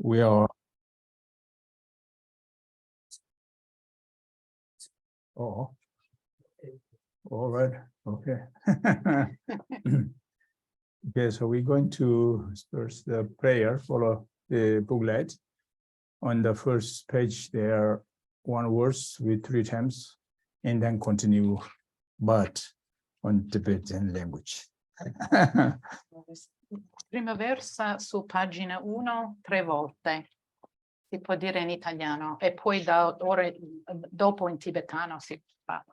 We are. Oh, all right. Okay. Okay, so we're going to first the prayer, follow the booklet. On the first page, there are one verse with 3 times, and then continue, but on Tibetan language. Prima versa su pagina 1 3 volte. Si può dire in italiano e poi dopo in tibetano si fa.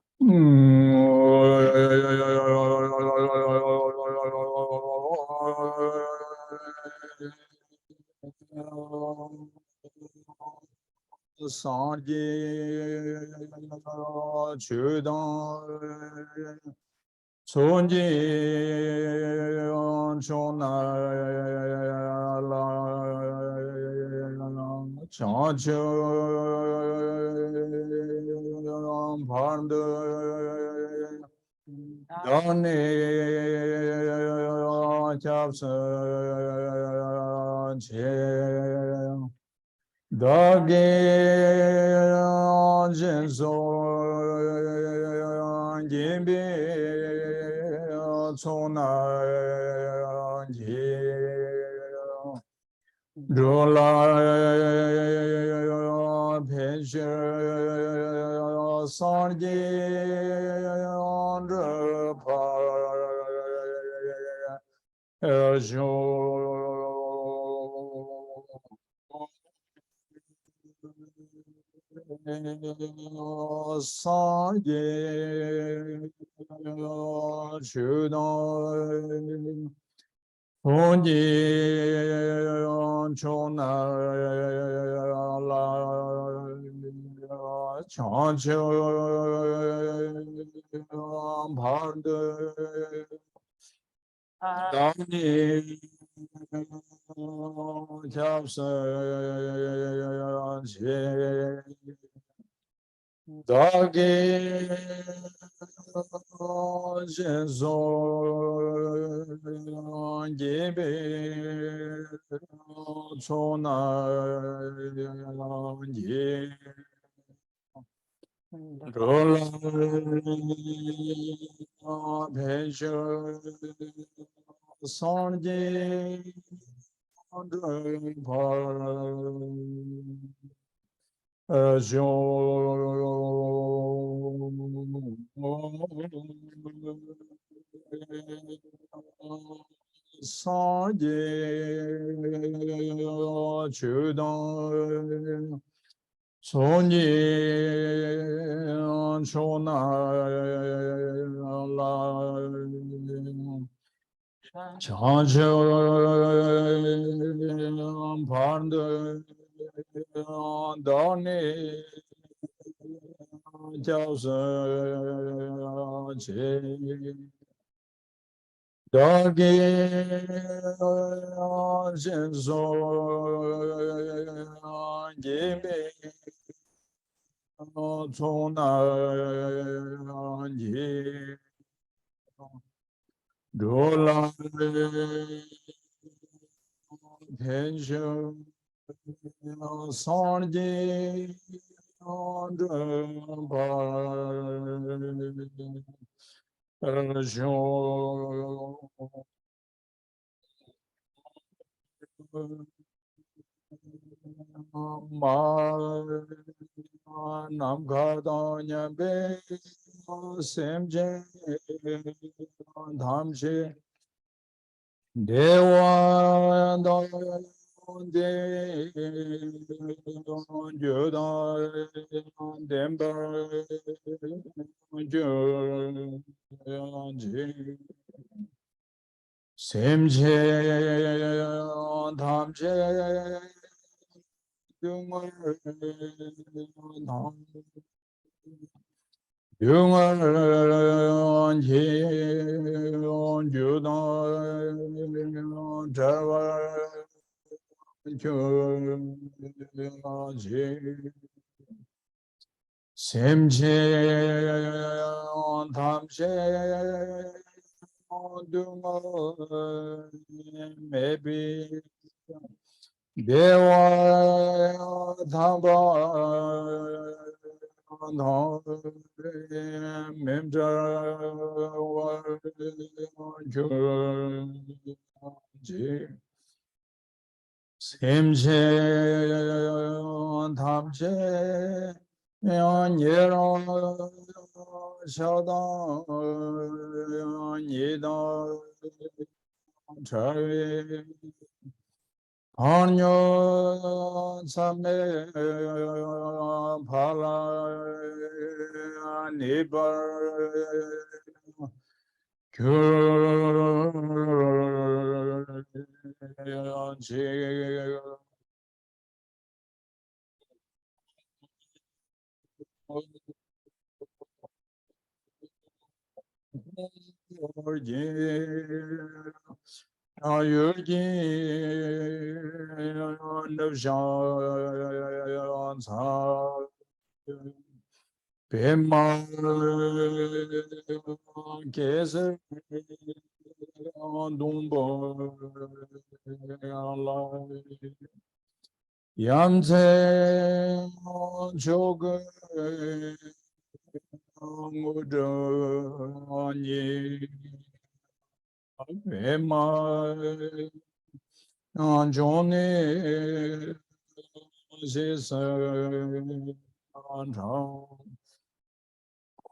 Dewa Thamba Memdra Semje Thamje Nyero Shadang Yedang Chare Anyo Same Pala Nibar Pema Kese Dumbo Yamse Choga Mudani Pema Anjone Sesa Anjao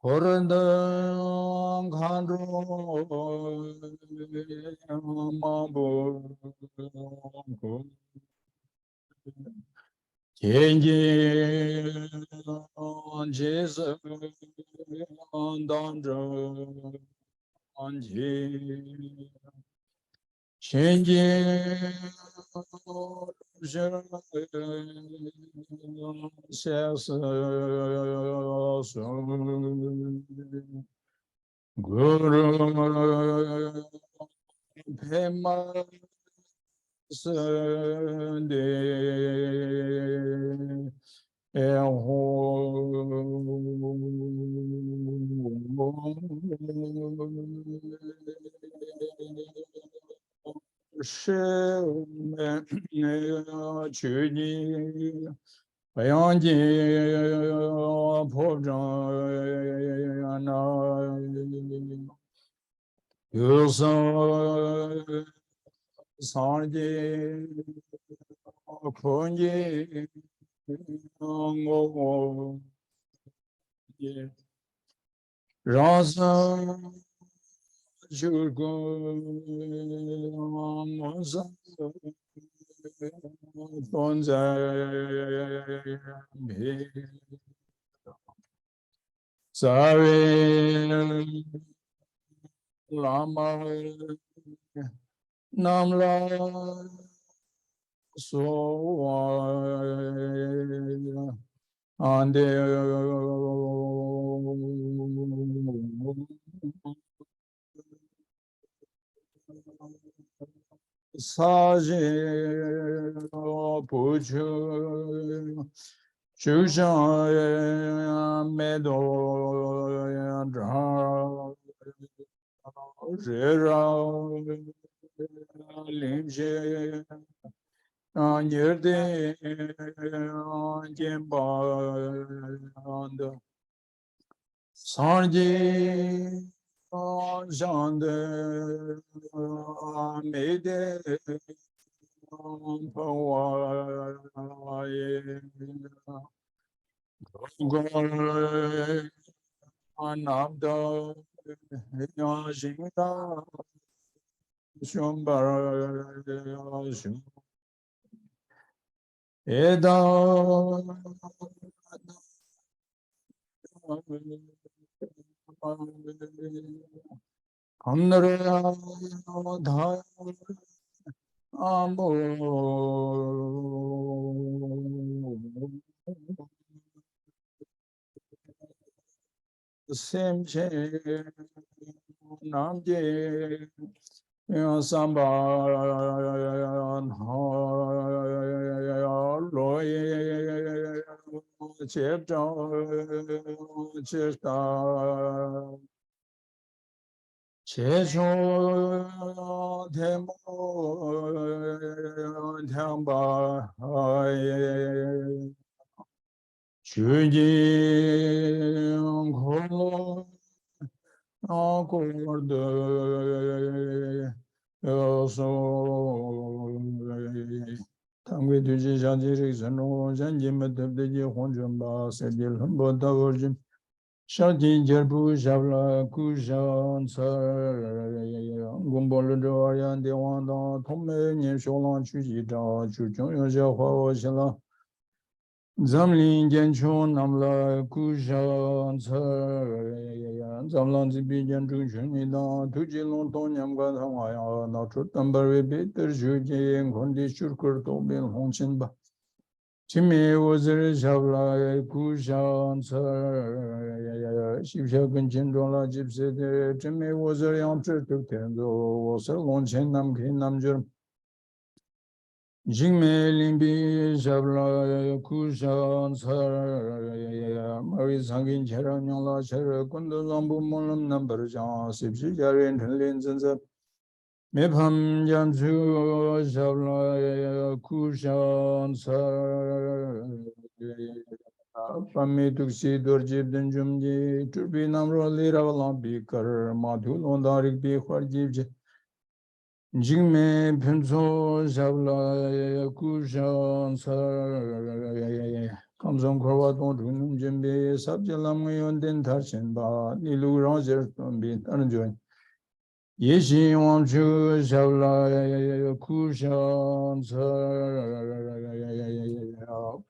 Korandang Khandro Mambo Kenji Jesus Dandra Anji Kenji Guru Pema Sande Elho Sheme Chuni Bayanji Pobjana Yusa Sanje Konji Ngo Rasa Jurgo Monza Tonza Sare Lama Namla So Ande Saje Puju Shushan Medo Dra Rera Linje Nyerde Jemba Sanje Jande Mede Pawaye Gore Anabda Yajinda Shumbar Eda Kamnare Dha Amo Semche Namje Samba Loye Chepta Chesta Checho Demo Dhamba Chuji Kho Akorde So Tangwe Duji Janjiri Zano Janjim Dabdi Honjamba Sedil Humbo Davorjim Shadi Jerbu Javla Kujan Sar Gumbol Dorian de Wanda Tome Nisholan Chujita Chuchon Yahua Shila Zamlin Genchon Namla Kujan Sar Zamlan Zibijan Chunida Tujilon Tonyam Gadhamaya Notre Tambari Peter Juji and Kondi Shurkur Tobin Honchinba Chime was a Javla Kushan Sir Shivshakan Chindola Gypsy, Chime was a Yamter to Tendo, was a Lonchenam Kinamjur Jime Limbi Javla Kushan Sir Maris Hangin Cheranyola Cher Kundazambu Molam number Jan Sipsijari and Linsons. Mepam Jansu Javla Kushan Sar Pami Tuxi Dorjib Denjumji Turbi Namro Lira Bikar Madhul Ondarik Bihwarjib Jingme Pinso Javla Kushan Sar Kamzon Korwa Don Jimbe Sabjalam Yondin Tarshinba Nilu Roger Tumbi Tanjoin Yeshi Wamchu Javla Kushan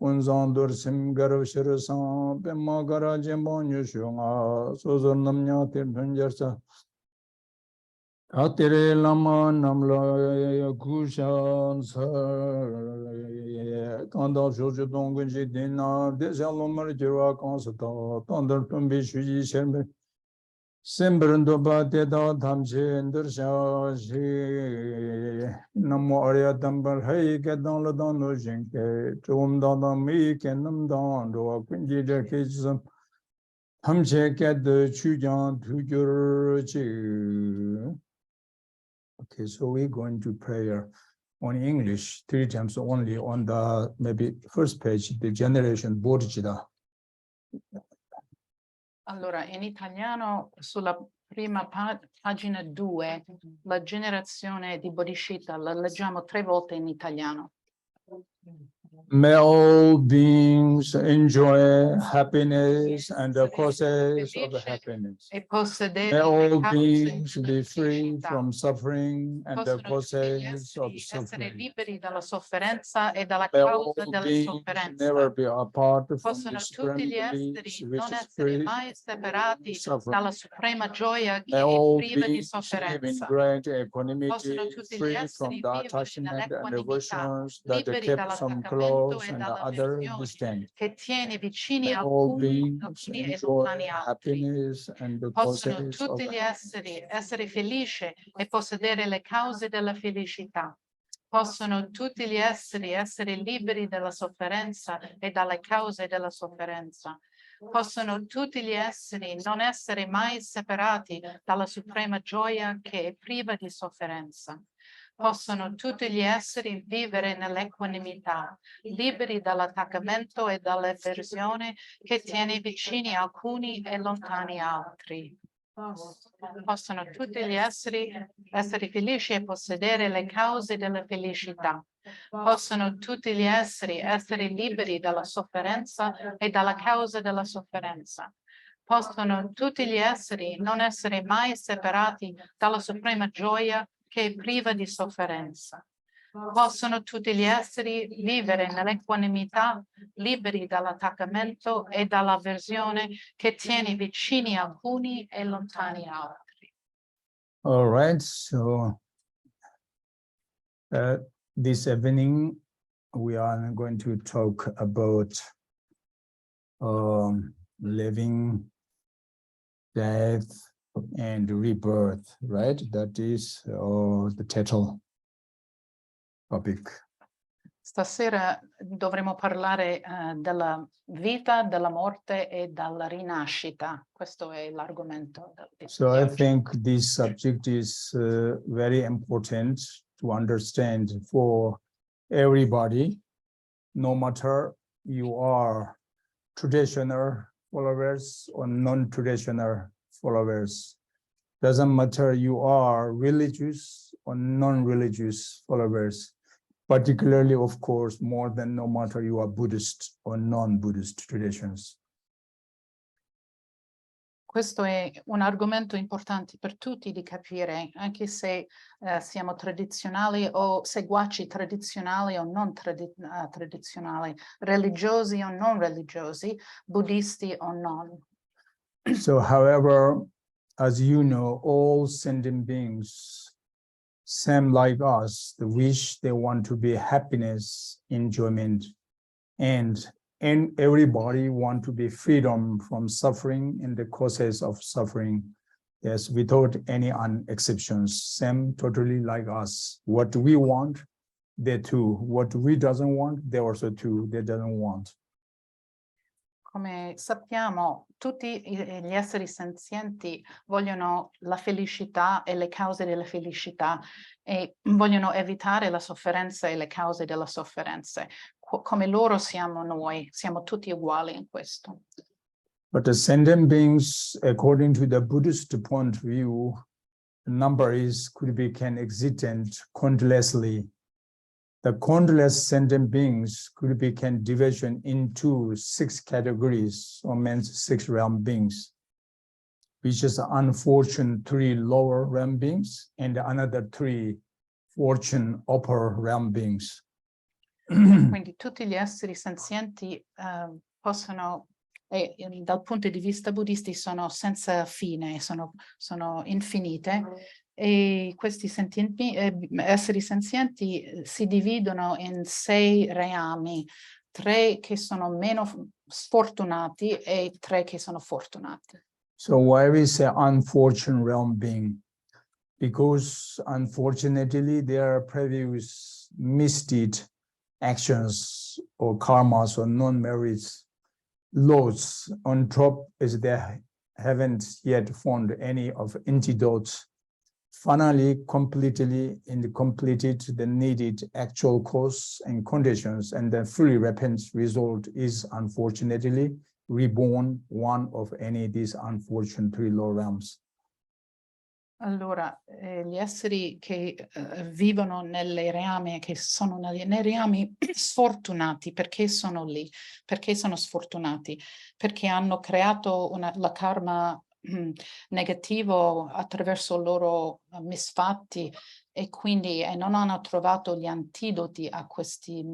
Kunzan Dursim Garav Shirasan Pema Garajimon Yushunga Sozor Namnya Tirpunjarsa Atire Lama Namla Kushan Kanda Shoju Dongunji Dina Desalomar Jirwa Kansata Tandar Tumbi Shuji Sherme Sembrando Bateda Tamche Ndursha Namo Arya Tambar Hai Kedan Ladan no Jinke Tum Dada Mi Kenam Dan Roa Kunji Jakism Tamche Ket Chujan Tujur Chi. Okay, so we're going to prayer on English 3 times only on the maybe first page, the generation Bodhicitta. Allora, in italiano, sulla prima pagina 2, la generazione di Bodhicitta, la leggiamo 3 volte in italiano. May all beings enjoy happiness and the causes of happiness. E possedere May all le cause beings della be free felicità. from suffering and the Possono tutti gli causes of esseri essere suffering. liberi dalla sofferenza e dalla May all causa della beings sofferenza. never be apart from Possono the tutti supreme gli bliss esseri which non is essere free mai separati suffering. dalla suprema gioia che May è all priva di beings live in sofferenza. great Possono equanimity, tutti gli free esseri from the vivere attachment and nell'equanimità, aversions that liberi kept some dall'attaccamento close e and the other dall'avversione, distant. che tiene vicini May all alcuni beings e enjoy lontani altri. happiness and the Possono causes of tutti gli esseri essere felici e possedere le cause della felicità. Possono tutti gli esseri essere liberi dalla sofferenza e dalle cause della sofferenza. Possono tutti gli esseri non essere mai separati dalla suprema gioia che è priva di sofferenza. Possono tutti gli esseri vivere nell'equanimità, liberi dall'attaccamento e dall'avversione che tiene vicini alcuni e lontani altri. Possono tutti gli esseri essere felici e possedere le cause della felicità. Possono tutti gli esseri essere liberi dalla sofferenza e dalla causa della sofferenza. Possono tutti gli esseri non essere mai separati dalla suprema gioia che è priva di sofferenza. Possono tutti gli esseri vivere nell'equanimità, liberi dall'attaccamento e dall'avversione che tiene vicini alcuni e lontani altri. all right, so this evening we are going to talk about living, death, and rebirth, right? That is the title topic. Stasera dovremo parlare della vita, della morte e dalla rinascita. Questo è l'argomento di So I oggi. think this subject is very important to understand for everybody, no matter you are traditional followers or non-traditional followers. Doesn't matter you are religious or non-religious followers, particularly, of course, more than no matter you are Buddhist or non-Buddhist traditions. Questo è un argomento importante per tutti di capire, anche se siamo tradizionali o seguaci tradizionali o non tradizionali, religiosi o non religiosi, buddisti o non. So, however, as you know, all sentient beings, same like us, the wish they want to be happiness, enjoyment, and everybody want to be freedom from suffering and the causes of suffering. Yes, without any exceptions, same totally like us. What we want, they too. What we doesn't want, they also too, they doesn't want. Come sappiamo, tutti gli esseri senzienti vogliono la felicità e le cause della felicità e vogliono evitare la sofferenza e le cause della sofferenza. Come loro siamo noi, siamo tutti uguali in questo. But the sentient beings, according to the Buddhist point of view, the number could be existent countlessly. The countless sentient beings could be division into 6 categories, or means 6 realm beings, which is unfortunate 3 lower realm beings and another 3 fortune upper realm beings. Quindi tutti gli esseri senzienti possono, dal punto di vista buddisti, sono senza fine, sono infinite. E questi esseri senzienti si dividono in 6 reami, 3 che sono meno sfortunati e 3 che sono fortunati. So why we say unfortunate realm being? Because unfortunately their previous misdeed actions or karmas or non-merits laws on top is they haven't yet found any of antidotes. Finally, completed the needed actual cause and conditions, and the fully repentance result is unfortunately reborn one of any of these unfortunate 3 low realms. Allora, gli esseri che vivono nelle reami, che sono nei reami sfortunati, perché sono lì? Perché sono sfortunati? Perché hanno creato la karma negativo attraverso i loro misfatti e quindi non hanno trovato gli antidoti a questi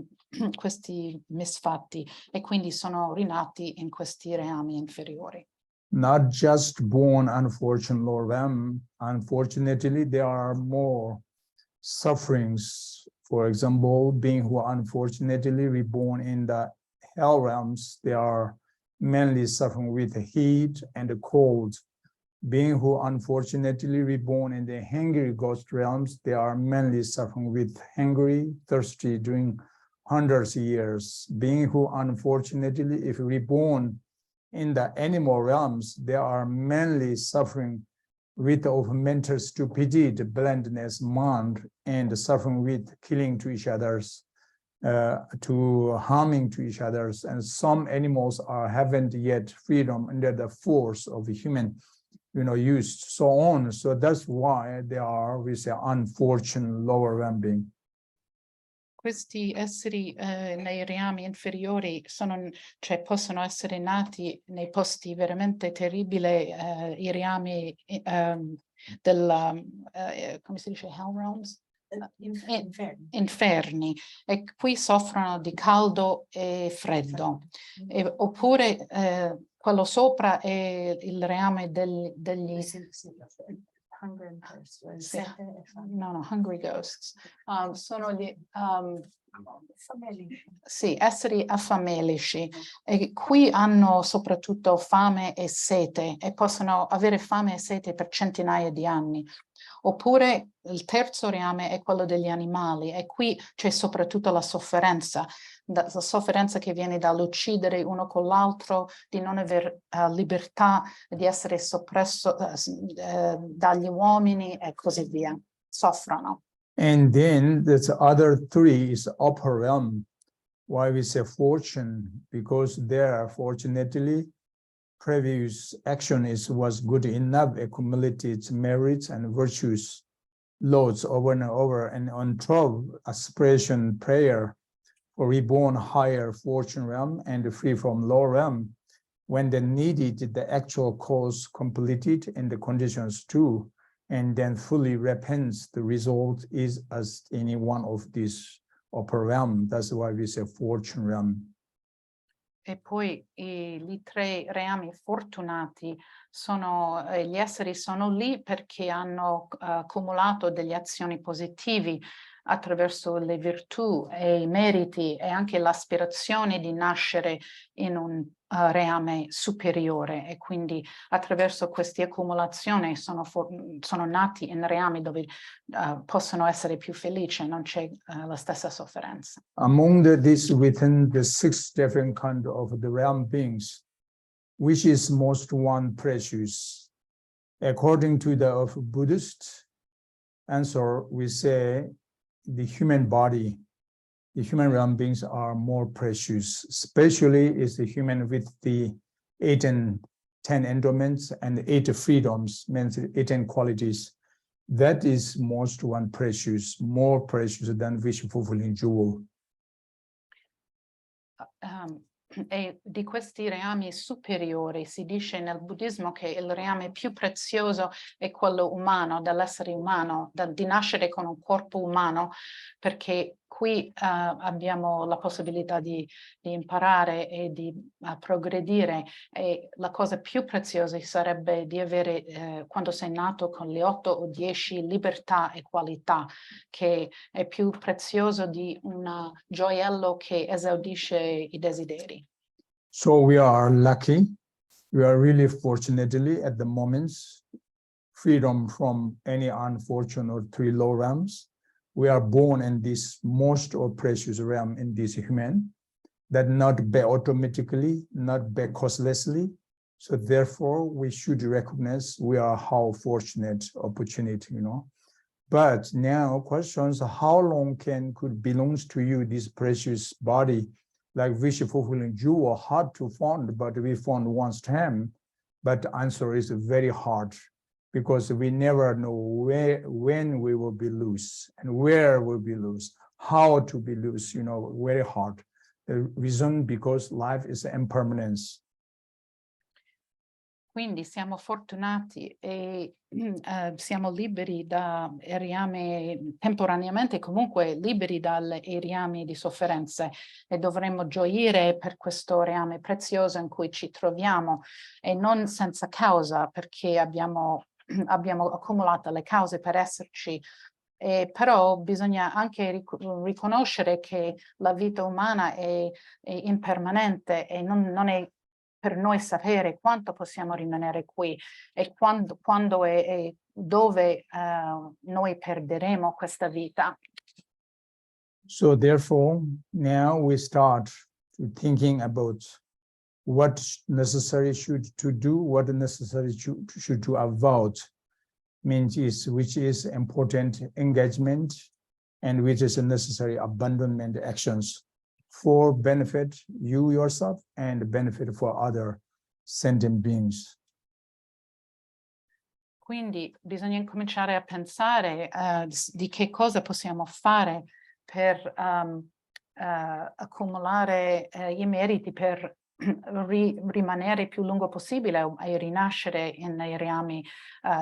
misfatti e quindi sono rinati in questi reami inferiori. Not just born unfortunate low realm, unfortunately there are more sufferings. For example, being who are unfortunately reborn in the hell realms, they are mainly suffering with heat and cold. Being who unfortunately reborn in the hungry ghost realms, they are mainly suffering with hungry, thirsty during hundreds of years. Being who unfortunately, if reborn in the animal realms, they are mainly suffering with of mental stupidity, blindness, mind, and suffering with killing to each others, to harming to each others. And some animals haven't yet freedom under the force of human, used, so on. So that's why they are, we say, unfortunate lower realm being. Questi esseri nei reami inferiori possono essere nati nei posti veramente terribili, i reami come si dice, hell realms? Inferni, e qui soffrono di caldo e freddo. Oppure quello sopra è il reame degli hungry ghosts. Sono gli esseri affamelici, e qui hanno soprattutto fame e sete e possono avere fame e sete per centinaia di anni. Oppure il terzo reame è quello degli animali e qui c'è soprattutto la sofferenza che viene dall'uccidere uno con l'altro, di non aver libertà, di essere soppresso dagli uomini e così via. Soffrono. And then the other three is upper realm. Why we say fortune? Because there, fortunately, previous action was good enough, accumulated merits and virtues, loads over and over, and on top, aspiration, prayer for reborn higher fortune realm and free from lower realm. When they needed the actual cause completed and the conditions too, and then fully repents, the result is as any one of these upper realm. That's why we say fortune realm. E poi i tre reami fortunati sono, gli esseri sono lì perché hanno accumulato delle azioni positivi attraverso le virtù e i meriti e anche l'aspirazione di nascere in un reame superiore, e quindi attraverso queste accumulazioni sono nati in reami dove possono essere più felici, non c'è la stessa sofferenza. Among within the 6 different kind of the realm beings, which is most one precious? According to the Buddhist answer, we say the human body, the human realm beings are more precious, especially is the human with the 8 and 10 endowments and 8 freedoms, means 8 qualities. That is most one precious, more precious than wish fulfilling jewel. E di questi reami superiori si dice nel buddismo che il reame più prezioso è quello umano, dell'essere umano, di nascere con un corpo umano, perché qui abbiamo la possibilità di imparare e di progredire, e la cosa più preziosa sarebbe di avere, quando sei nato, con le 8 o 10 libertà e qualità, che è più prezioso di un gioiello che esaudisce i desideri. So we are lucky, we are really fortunately at the moments freedom from any unfortunate 3 low realms. We are born in this most or precious realm in this human, that not by automatically, not by causelessly. So therefore we should recognize we are how fortunate opportunity, But now questions, how long could belongs to you this precious body, like wish fulfilling jewel, hard to find, but we found once time. But the answer is very hard, because we never know when we will be loose and where we'll be loose, how to be loose, very hard. The reason because life is impermanence. Quindi siamo fortunati e siamo liberi da reami, temporaneamente comunque liberi dai reami di sofferenze, e dovremmo gioire per questo reame prezioso in cui ci troviamo, e non senza causa, perché abbiamo accumulato le cause per esserci. Però bisogna anche riconoscere che la vita umana è impermanente, e non è per noi sapere quanto possiamo rimanere qui e quando e dove noi perderemo questa vita. So therefore, now we start thinking about what necessary to do, what necessary should to avoid, which is important engagement and which is a necessary abandonment actions for benefit you yourself and benefit for other sentient beings. Quindi bisogna incominciare a pensare di che cosa possiamo fare per accumulare i meriti per rimanere il più lungo possibile e rinascere nei reami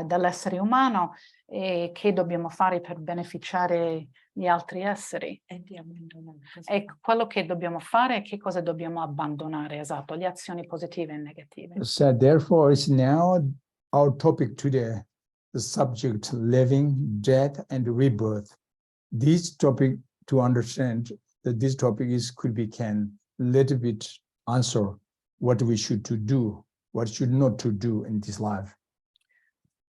dell'essere umano, e che dobbiamo fare per beneficiare gli altri esseri. E quello che dobbiamo fare è che cosa dobbiamo abbandonare, esatto, le azioni positive e negative. So therefore, it's now our topic today, the subject living, death, and rebirth. This topic, to understand that this topic can little bit answer what we should to do, what should not to do in this life.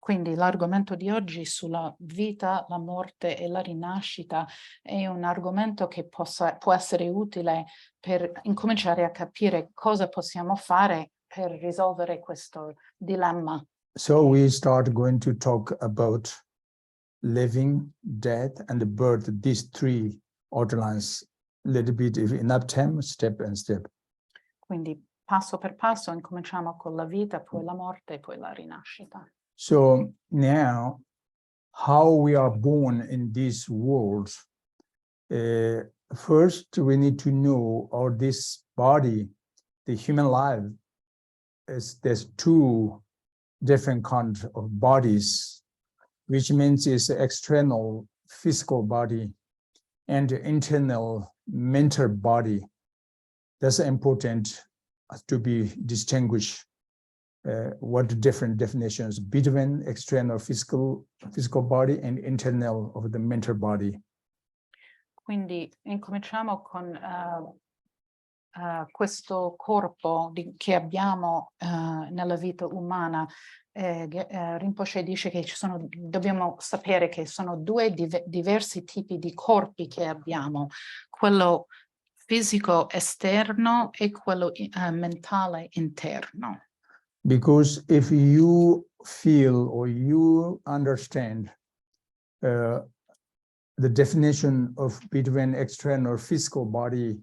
Quindi l'argomento di oggi sulla vita, la morte e la rinascita è un argomento che può essere utile per incominciare a capire cosa possiamo fare per risolvere questo dilemma. So we start going to talk about living, death, and birth, these three outlines, a little bit, if enough time, step and step. Quindi passo per passo incominciamo con la vita, poi la morte e poi la rinascita. So now, how we are born in this world, first we need to know, or this body, the human life, there's two different kinds of bodies, which means it's external physical body and internal mental body. That's important to be distinguished. What different definitions between external physical body and internal of the mental body. Quindi incominciamo con questo corpo che abbiamo nella vita umana. Rinpoche dice che dobbiamo sapere che sono due diversi tipi di corpi che abbiamo, quello fisico esterno e quello mentale interno. Because if you feel or you understand the definition of between external physical body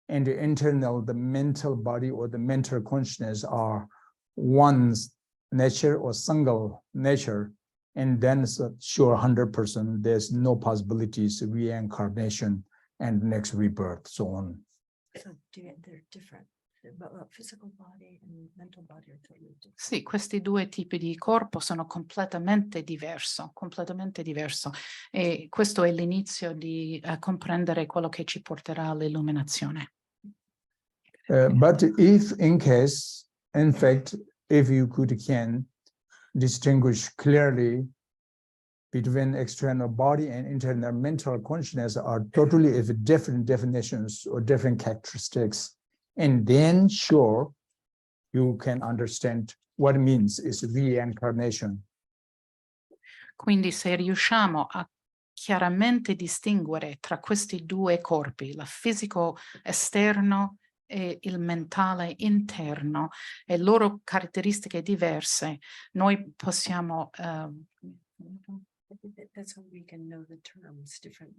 and the internal, the mental body or the mental consciousness are one's nature or single nature, and then it's sure 100% there's no possibilities of reincarnation and next rebirth, so on. So they're different. Physical body and mental body are totally different. Sì, questi due tipi di corpo sono completamente diverso. E questo è l'inizio di comprendere quello che ci porterà all'illuminazione. But if in case, in fact, if you can distinguish clearly between external body and internal mental consciousness are totally different definitions or different characteristics, and then sure, you can understand what it means is reincarnation. Quindi se riusciamo a chiaramente distinguere tra questi due corpi, il fisico esterno e il mentale interno, e loro caratteristiche diverse, noi possiamo That's how we can know the terms different.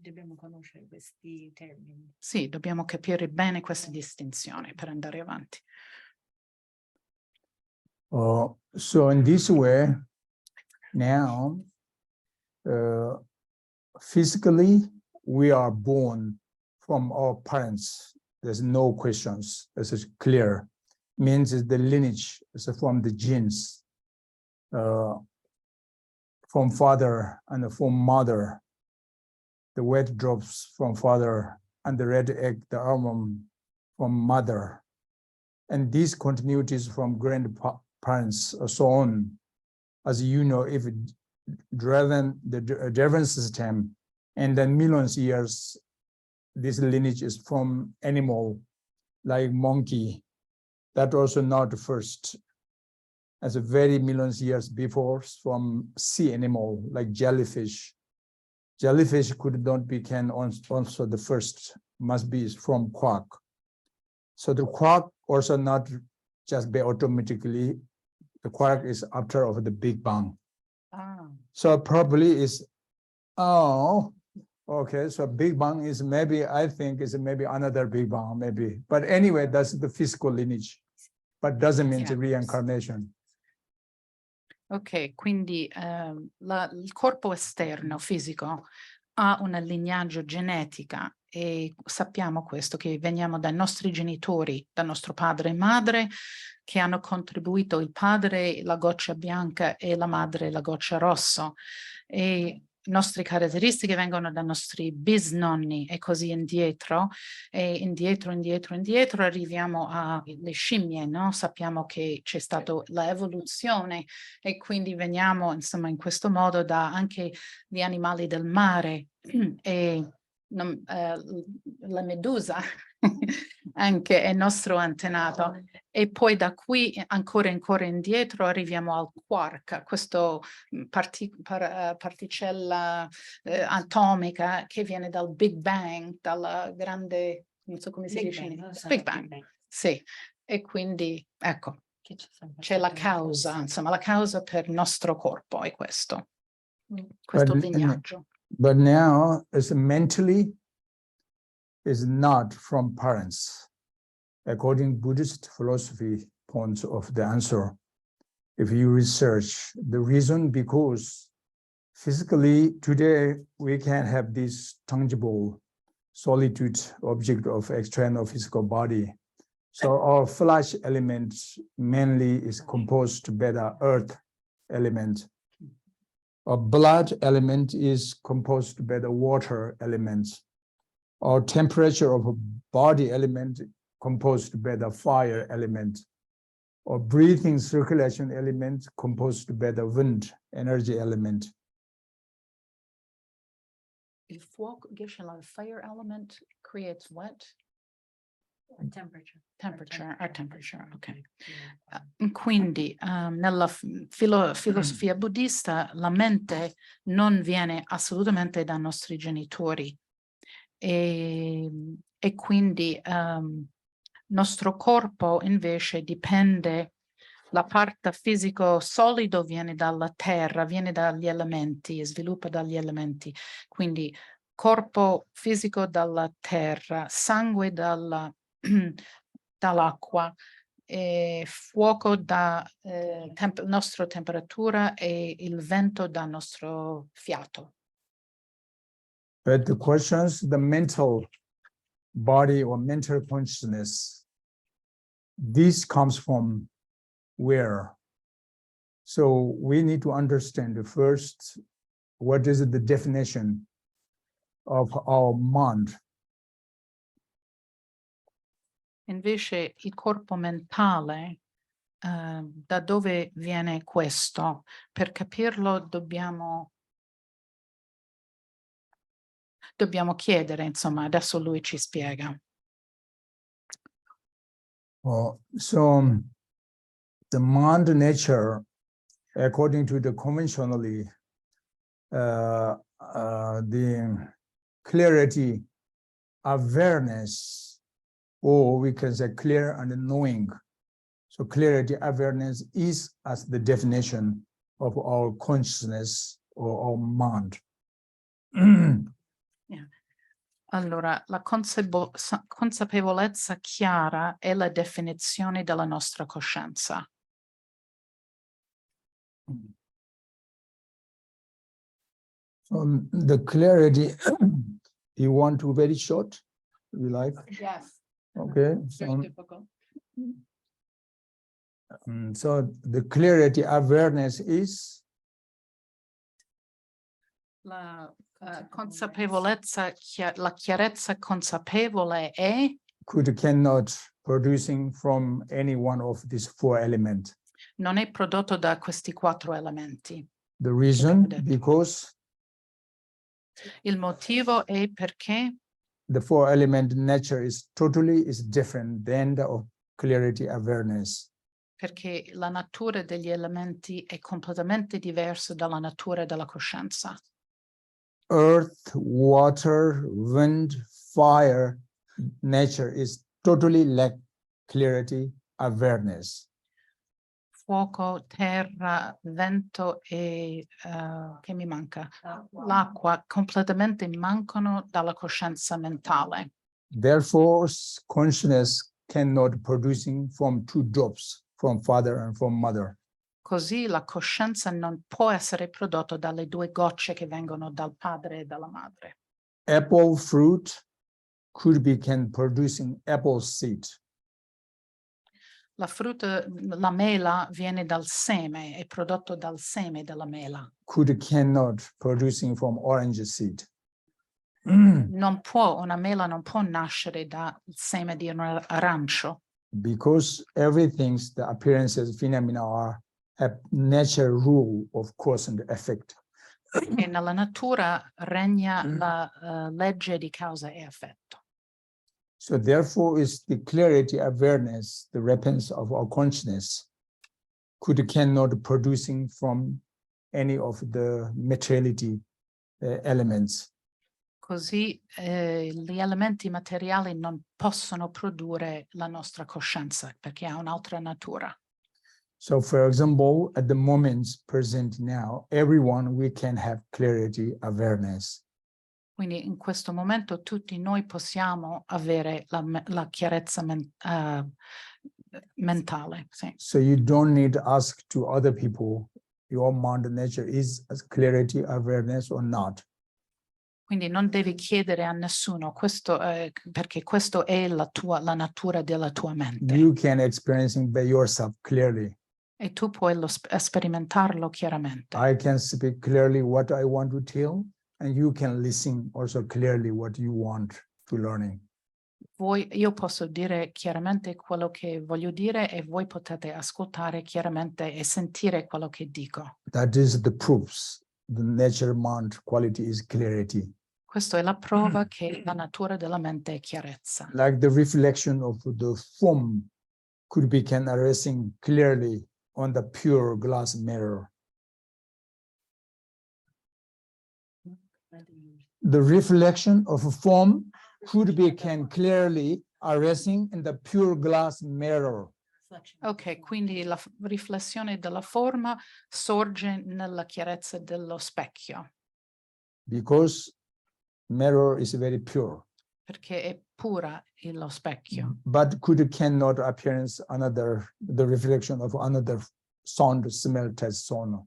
Dobbiamo conoscere questi termini. sì, dobbiamo capire bene questa distinzione per andare avanti. So in this way, now, physically, we are born from our parents. There's no questions. This is clear. Means the lineage is from the genes, from father and from mother. The wet drops from father and the red egg, the almond from mother. And these continuities from grandparents, so on. As you know, if driven the driven system, and then millions of years, this lineage is from animal, like monkey. That also not the first. As a very millions of years before, from sea animal, like jellyfish. Jellyfish could not be also the first, must be from quark. So the quark also not just be automatically, the quark is after of the Big Bang. So probably is, okay, so Big Bang is maybe, I think is maybe another Big Bang, maybe. But anyway, that's the physical lineage, but doesn't mean the reincarnation. Ok, quindi il corpo esterno, fisico, ha un lignaggio genetica e sappiamo questo, che veniamo dai nostri genitori, da nostro padre e madre, che hanno contribuito, il padre la goccia bianca e la madre la goccia rossa. E nostre caratteristiche vengono dai nostri bisnonni e così indietro, e indietro arriviamo alle scimmie, no? Sappiamo che c'è stata l'evoluzione e quindi veniamo, insomma, in questo modo da anche gli animali del mare e la medusa anche è nostro antenato. E poi da qui ancora indietro arriviamo al quark, questo particella atomica che viene dal Big Bang, dalla grande, non so come si dice in Big Bang. Sì, e quindi ecco, c'è la causa, insomma, la causa per il nostro corpo è questo lignaggio. But now, as mentally, is not from parents. According Buddhist philosophy points of the answer, if you research the reason, because physically today we can have this tangible solitude object of external physical body. So our flesh element mainly is composed by the earth element. Our blood element is composed by the water element. Our temperature of a body element composed by the fire element, or breathing circulation element composed by the wind energy element. Il fuoco, the fire element creates what? Our temperature, ok. Quindi nella filosofia buddista la mente non viene assolutamente dai nostri genitori e quindi nostro corpo invece dipende, la parte fisico solido viene dalla terra, viene dagli elementi, sviluppa dagli elementi, quindi corpo fisico dalla terra, sangue dall'acqua, fuoco da nostra temperatura e il vento da nostro fiato. But the questions, the mental body or mental consciousness, this comes from where? So we need to understand first, what is the definition of our mind? Invece il corpo mentale, da dove viene questo? Per capirlo dobbiamo chiedere, insomma, adesso lui ci spiega. Well, so the mind nature, according to the conventionally, the clarity, awareness, or we can say clear and knowing. So clarity, awareness is as the definition of our consciousness or our mind. Allora, la consapevolezza chiara è la definizione della nostra coscienza. The clarity, you want to very short? You like? Yes. Okay. Very difficult. So the clarity, awareness is? La consapevolezza, la chiarezza consapevole è? Cannot producing from any one of these four elements. Non è prodotto da questi quattro elementi. The reason, because? Il motivo è perché? The four element nature is different than the of clarity, awareness. Perché la natura degli elementi è completamente diversa dalla natura della coscienza. Earth, water, wind, fire, nature is totally lack clarity, awareness. Fuoco, terra, vento e che mi manca? L'acqua completamente mancano dalla coscienza mentale. Therefore, consciousness cannot producing from two drops, from father and from mother. Così la coscienza non può essere prodotta dalle due gocce che vengono dal padre e dalla madre. Apple fruit can producing apple seed. La frutta, la mela viene dal seme, è prodotto dal seme della mela. Cannot producing from orange seed. Una mela non può nascere dal seme di un arancio. Because everything, the appearances, phenomena have nature rule of cause and effect. E nella natura regna la legge di causa e effetto. So therefore is the clarity, awareness, the weapons of our consciousness cannot producing from any of the materiality elements. Così gli elementi materiali non possono produrre la nostra coscienza perché ha un'altra natura. So for example, at the moments present now, everyone we can have clarity, awareness. Quindi in questo momento tutti noi possiamo avere la chiarezza mentale. Sì. So you don't need to ask to other people, your mind nature is as clarity, awareness or not. Quindi non devi chiedere a nessuno questo, perché questo è la natura della tua mente. You can experiencing by yourself clearly. E tu puoi sperimentarlo chiaramente. I can speak clearly what I want to tell, and you can listen also clearly what you want to learning. Io posso dire chiaramente quello che voglio dire e voi potete ascoltare chiaramente e sentire quello che dico. That is the proofs. The nature mind quality is clarity. Questa è la prova che la natura della mente è chiarezza. Like the reflection of the foam could be can arising clearly on the pure glass mirror. The reflection of a foam could be can clearly arising in the pure glass mirror. Ok, quindi la riflessione della forma sorge nella chiarezza dello specchio. Because mirror is very pure. Perché è pura lo specchio. But cannot appearance another, the reflection of another sound, smell, taste, sound.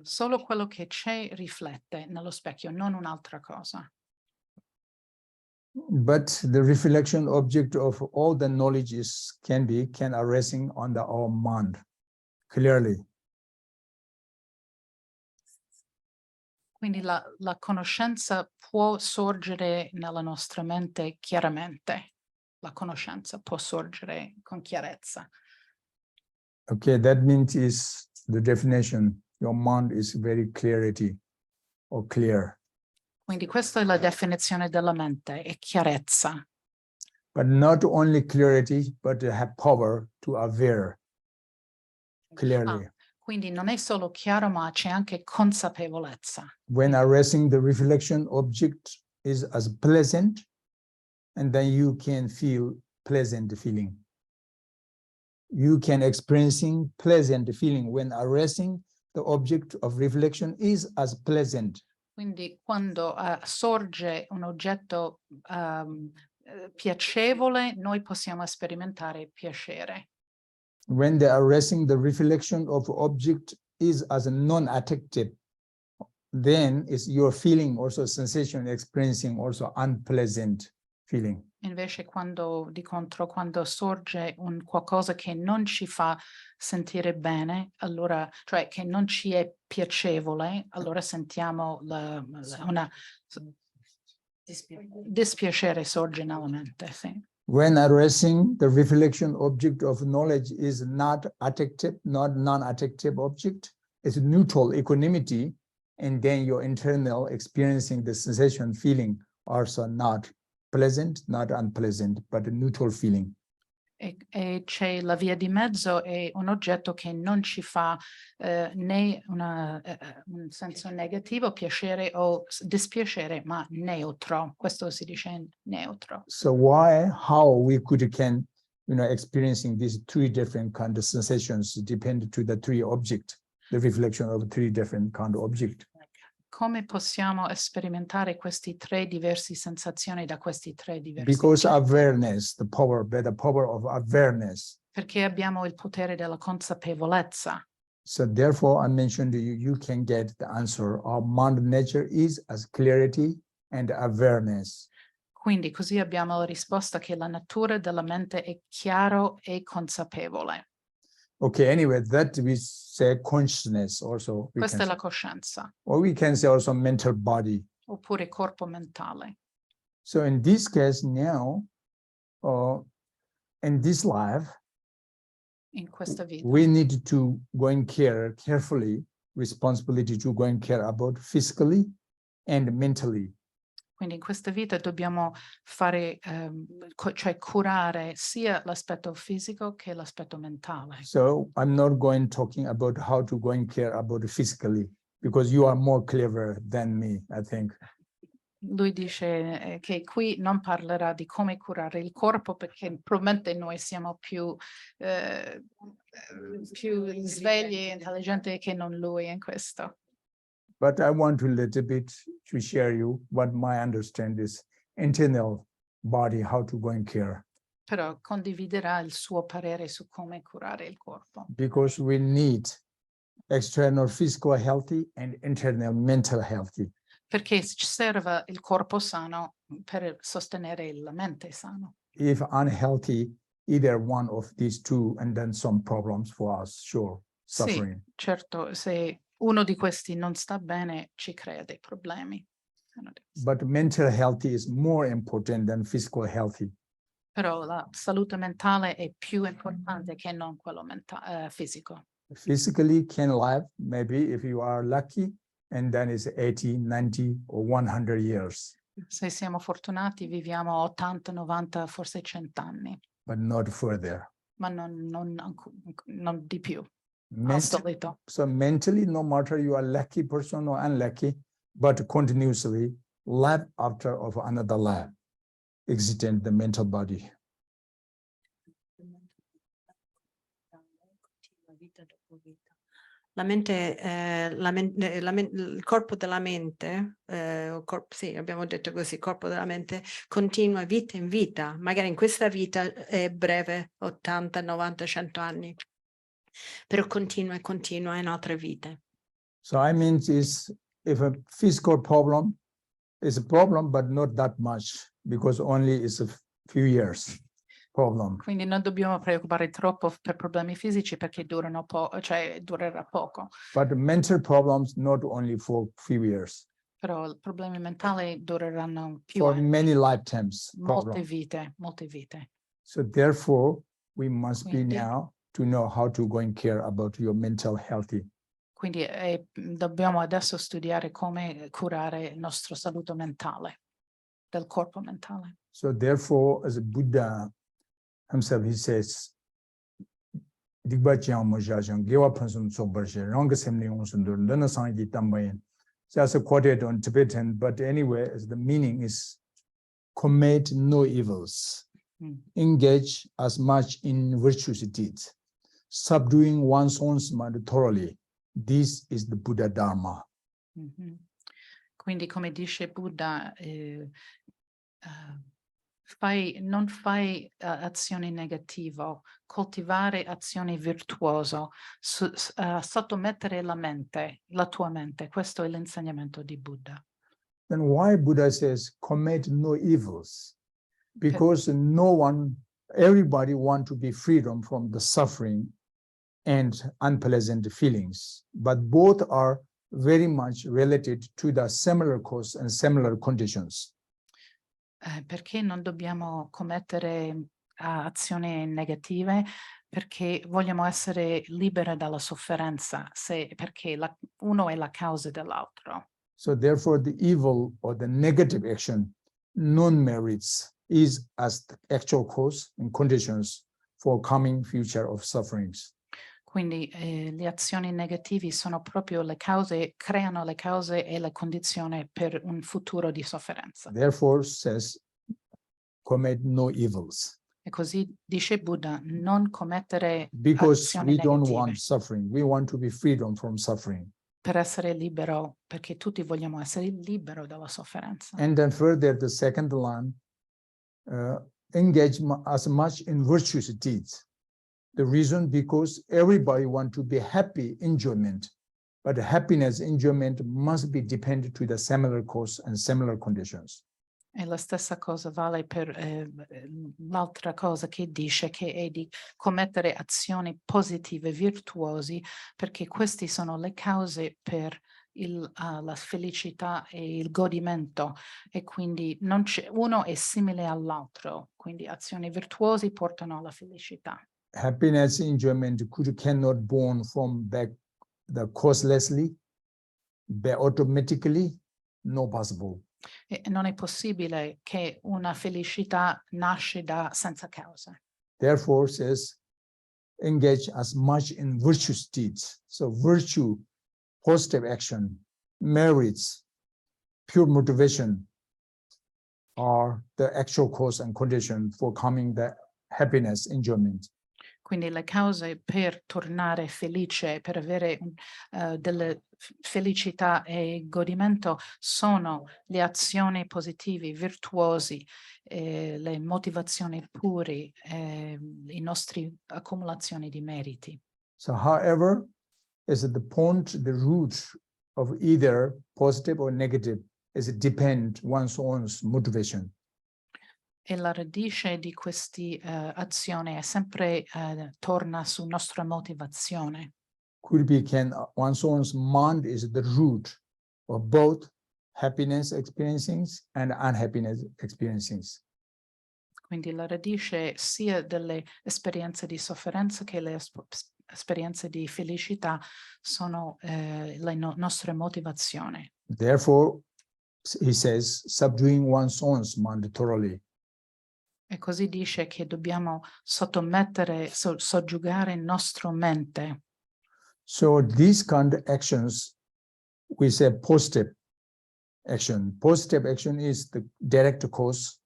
Solo quello che c'è riflette nello specchio, non un'altra cosa. But the reflection object of all the knowledges can arising on our mind clearly. Quindi la conoscenza può sorgere nella nostra mente chiaramente. La conoscenza può sorgere con chiarezza. Okay, that means is the definition. Your mind is very clarity or clear. Quindi questa è la definizione della mente, è chiarezza. But not only clarity, but to have power to aware clearly. Quindi non è solo chiaro, ma c'è anche consapevolezza. When arising the reflection object is as pleasant, and then you can feel pleasant feeling. You can experiencing pleasant feeling when arising the object of reflection is as pleasant. Quindi quando sorge un oggetto piacevole, noi possiamo sperimentare piacere. When the arising the reflection of object is as a non-attractive, then is your feeling also sensation experiencing also unpleasant feeling. Invece quando di contro, quando sorge un qualcosa che non ci fa sentire bene, allora, cioè che non ci è piacevole, allora sentiamo una dispiacere sorge nella mente, sì. When arising the reflection object of knowledge is not attractive, not non-attractive object, it's neutral equanimity, and then your internal experiencing the sensation feeling also not pleasant, not unpleasant, but a neutral feeling. E c'è la via di mezzo, è un oggetto che non ci fa né un senso negativo, piacere o dispiacere, ma neutro. Questo si dice neutro. So how we can, experiencing these three different kind of sensations depend to the three object, the reflection of three different kind of object. Come possiamo sperimentare questi tre diversi sensazioni da questi tre diversi Because oggetti? awareness, the power of awareness. Perché abbiamo il potere della consapevolezza. So therefore, I mentioned to you, you can get the answer. Our mind nature is as clarity and awareness. Quindi così abbiamo la risposta che la natura della mente è chiaro e consapevole. Okay, anyway, that we say consciousness also. Questa è la coscienza. Or we can say also mental body. Oppure corpo mentale. So in this case now, in this life, In questa vita. we need to go and care carefully, responsibility to go and care about physically and mentally. Quindi in questa vita dobbiamo fare, cioè curare sia l'aspetto fisico che l'aspetto mentale. So I'm not going talking about how to go and care about physically, because you are more clever than me, I think. Lui dice che qui non parlerà di come curare il corpo, perché probabilmente noi siamo più svegli e intelligenti che non lui in questo. But I want to little bit to share you what my understanding is internal body, how to go and care. Però condividerà il suo parere su come curare il corpo. Because we need external physical healthy and internal mental healthy. Perché ci serve il corpo sano per sostenere la mente sano. If unhealthy, either one of these two, and then some problems for us, sure, suffering. Sì, certo, se uno di questi non sta bene, ci crea dei problemi. But mental healthy is more important than physical healthy. Però la salute mentale è più importante che non quello fisico. Physically can live, maybe if you are lucky, and then it's 80, 90 or 100 years. Se siamo fortunati viviamo 80, 90, forse 100 anni. But not further. Ma non di più. So mentally, no matter you are lucky person or unlucky, but continuously life after of another life, existent the mental body. La mente, il corpo della mente, sì, abbiamo detto così, il corpo della mente continua vita in vita, magari in questa vita è breve, 80, 90, 100 anni, però continua e continua in altre vite. So I mean, is if a physical problem is a problem, but not that much, because only it's a few years problem. Quindi non dobbiamo preoccupare troppo per problemi fisici perché durano cioè durerà poco. But mental problems not only for few years. Però i problemi mentali dureranno più For anni, many lifetimes. molte vite. So therefore, we must be Quindi- now to know how to go and care about your mental healthy. Quindi dobbiamo adesso studiare come curare il nostro salute mentale, del corpo mentale. So therefore, as a Buddha himself, he says, just quoted on Tibetan, but anyway, as the meaning is commit no evils, engage as much in virtuous deeds, subduing one's own mind thoroughly. This is the Buddha Dharma. Quindi come dice Buddha, non fai azioni negative, coltivare azioni virtuose, sottomettere la tua mente. Questo è l'insegnamento di Buddha. Then why Buddha says commit no evils? Because everybody want to be freedom from the suffering and unpleasant feelings, but both are very much related to the similar cause and similar conditions. Perché non dobbiamo commettere azioni negative? Perché vogliamo essere liberi dalla sofferenza, perché uno è la causa dell'altro. So therefore the evil or the negative action non-merits is as the actual cause and conditions for coming future of sufferings. Quindi le azioni negative sono proprio le cause, creano le cause e le condizioni per un futuro di sofferenza. Therefore says, commit no evils. E così dice Buddha, non commettere Because azioni we don't negative. want suffering. We want to be freedom from suffering. Per essere libero, perché tutti vogliamo essere liberi dalla sofferenza. And then further, the second line, engage as much in virtuous deeds. The reason because everybody want to be happy, enjoyment, but happiness, enjoyment must be dependent to the similar cause and similar conditions. E la stessa cosa vale per l'altra cosa che dice, che è di commettere azioni positive, virtuosi, perché queste sono le cause per la felicità e il godimento, e quindi uno è simile all'altro, quindi azioni virtuosi portano alla felicità. Happiness, enjoyment cannot born from the causelessly, automatically, no possible. E non è possibile che una felicità nasce da senza causa. Therefore, says, engage as much in virtuous deeds. So virtue, positive action, merits, pure motivation are the actual cause and condition for coming the happiness, enjoyment. Quindi le cause per tornare felice, per avere delle felicità e godimento sono le azioni positive, virtuosi, le motivazioni puri, le nostre accumulazioni di meriti. So however, is the point, the root of either positive or negative is it depend one's own motivation. E la radice di queste azioni è sempre torna su nostra motivazione. Could be can one's own mind is the root of both happiness experiencings and unhappiness experiencings. Quindi la radice sia delle esperienze di sofferenza che le esperienze di felicità sono le nostre motivazioni. Therefore, he says, subduing one's own mind thoroughly. E così dice che dobbiamo sottomettere, soggiogare il nostro mente. So these kind of actions, we say positive action. Positive action is the direct cause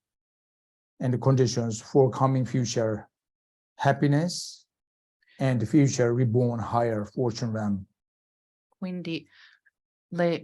and the conditions for coming future happiness and future reborn higher fortune realm. Quindi le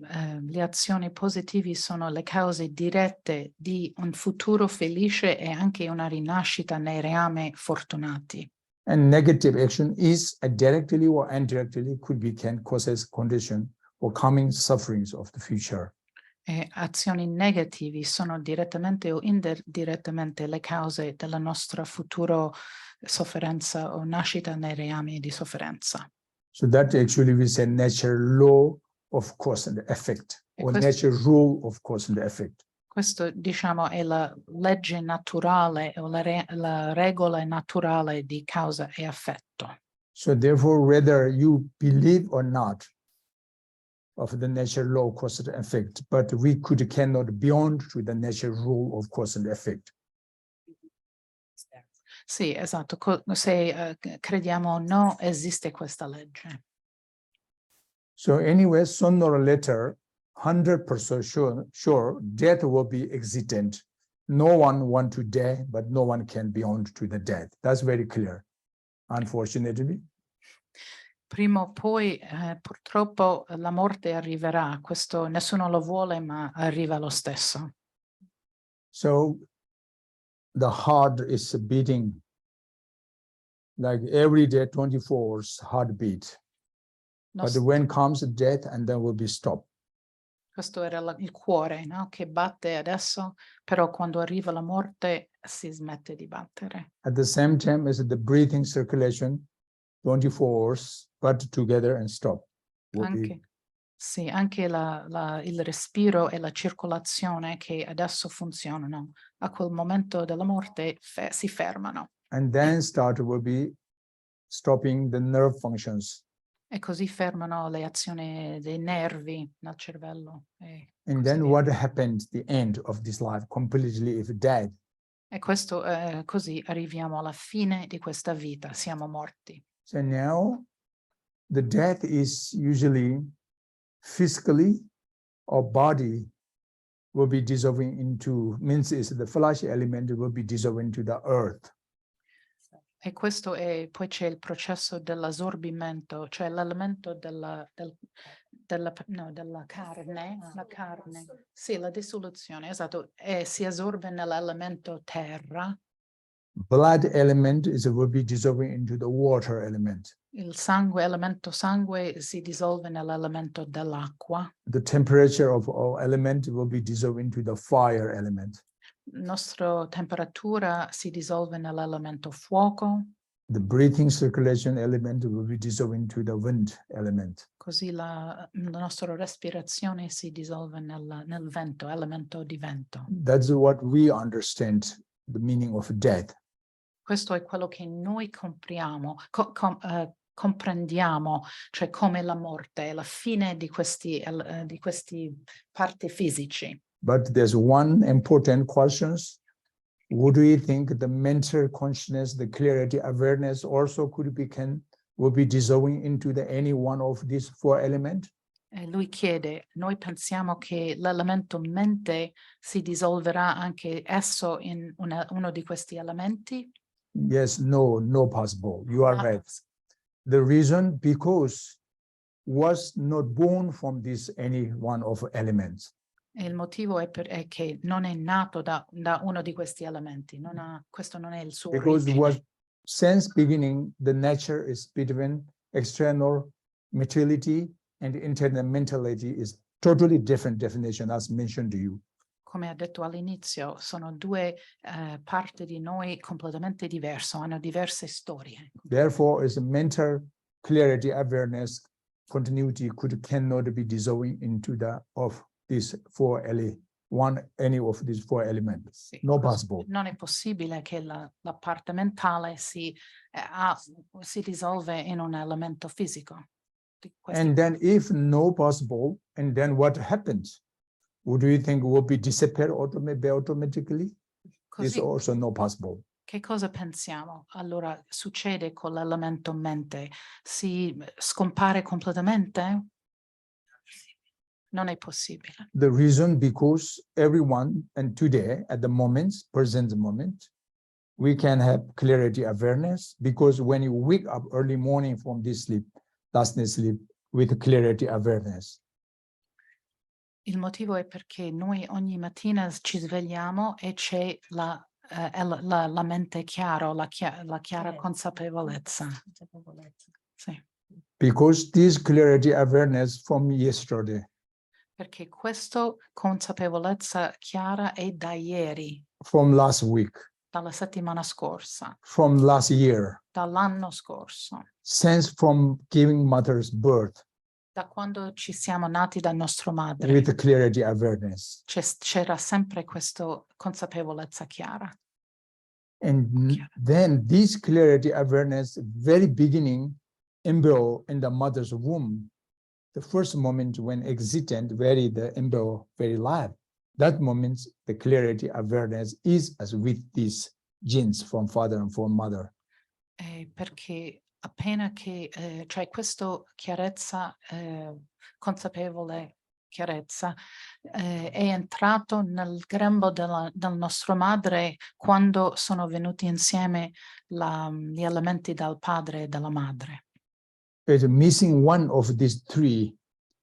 azioni positive sono le cause dirette di un futuro felice e anche una rinascita nei reami fortunati. And negative action is directly or indirectly could be can causes condition for coming sufferings of the future. E azioni negativi sono direttamente o indirettamente le cause della nostra futuro sofferenza o nascita nei reami di sofferenza. So that actually we say natural law of cause and effect, or natural rule of cause and effect. Questo, diciamo, è la legge naturale o la regola naturale di causa e effetto. So therefore, whether you believe or not of the natural law of cause and effect, but we cannot beyond to the natural rule of cause and effect. Sì, esatto. Se crediamo o no, esiste questa legge. So anyway, sooner or later, 100% sure, death will be existent. No one want to die, but no one can beyond to the death. That's very clear, unfortunately. Prima o poi, purtroppo, la morte arriverà. Questo nessuno lo vuole, ma arriva lo stesso. So the heart is beating like every day, 24 hours heartbeat. But when comes death, and then will be stopped. Questo era il cuore, no? Che batte adesso, però quando arriva la morte si smette di battere. At the same time as the breathing circulation, 24 hours, but together and stop. Sì, anche il respiro e la circolazione che adesso funzionano, a quel momento della morte si fermano. And then will be stopping the nerve functions. E così fermano le azioni dei nervi nel cervello. And then what happened at the end of this life, completely if dead? E questo, così arriviamo alla fine di questa vita, siamo morti. So now the death is usually physically or body will be dissolving into, means is the flesh element will be dissolving to the earth. E questo poi c'è il processo dell'assorbimento, cioè l'elemento della carne, la carne, sì, la dissoluzione, esatto, e si assorbe nell'elemento terra. Blood element will be dissolving into the water element. Il sangue, elemento sangue, si dissolve nell'elemento dell'acqua. The temperature of all element will be dissolved into the fire element. Nostra temperatura si dissolve nell'elemento fuoco. The breathing circulation element will be dissolved into the wind element. Così la nostra respirazione si dissolve nel vento, elemento di vento. That's what we understand the meaning of death. Questo è quello che noi comprendiamo, cioè come la morte è la fine di questi parti fisici. But there's one important question. Would we think the mental consciousness, the clarity, awareness also will be dissolving into any one of these four elements? Lui chiede, noi pensiamo che l'elemento mente si dissolverà anche esso in uno di questi elementi? Yes, no possible. You are right. The reason, because was not born from this any one of elements. E il motivo è che non è nato da uno di questi elementi, questo non è il suo Because origine. since beginning, the nature is between external materiality and internal mentality is totally different definition as mentioned to you. Come ha detto all'inizio, sono due parti di noi completamente diverse, hanno diverse storie. Therefore, is mental clarity, awareness, continuity cannot be dissolving into these four any of these four elements. Sì, No possible. non è possibile che la parte mentale si risolve in un elemento fisico. And then if no possible, and then what happens? Would you think will be disappear automatically? Is Così, also no possible. che cosa pensiamo? Allora succede con l'elemento mente? Si scompare completamente? Non è possibile. The reason, because everyone, and today at the present moment, we can have clarity awareness, because when you wake up early morning from this sleep, last night sleep, with clarity awareness. Il motivo è perché noi ogni mattina ci svegliamo e c'è la mente chiara, la chiara consapevolezza. Sì. Because this clarity awareness from yesterday. Perché questa consapevolezza chiara è da ieri. From last week. Dalla settimana scorsa. From last year. Dall'anno scorso. Since from giving mother's birth. Da quando ci siamo nati da nostra madre. With clarity awareness. C'era sempre questa consapevolezza chiara. And then this clarity awareness, very beginning, embryo in the mother's womb, the first moment when existent, the embryo very live, that moment the clarity awareness is as with these genes from father and from mother. Perché appena che cioè questa chiarezza, consapevole chiarezza, è entrato nel grembo della nostra madre quando sono venuti insieme gli elementi dal padre e dalla madre. It's missing one of these three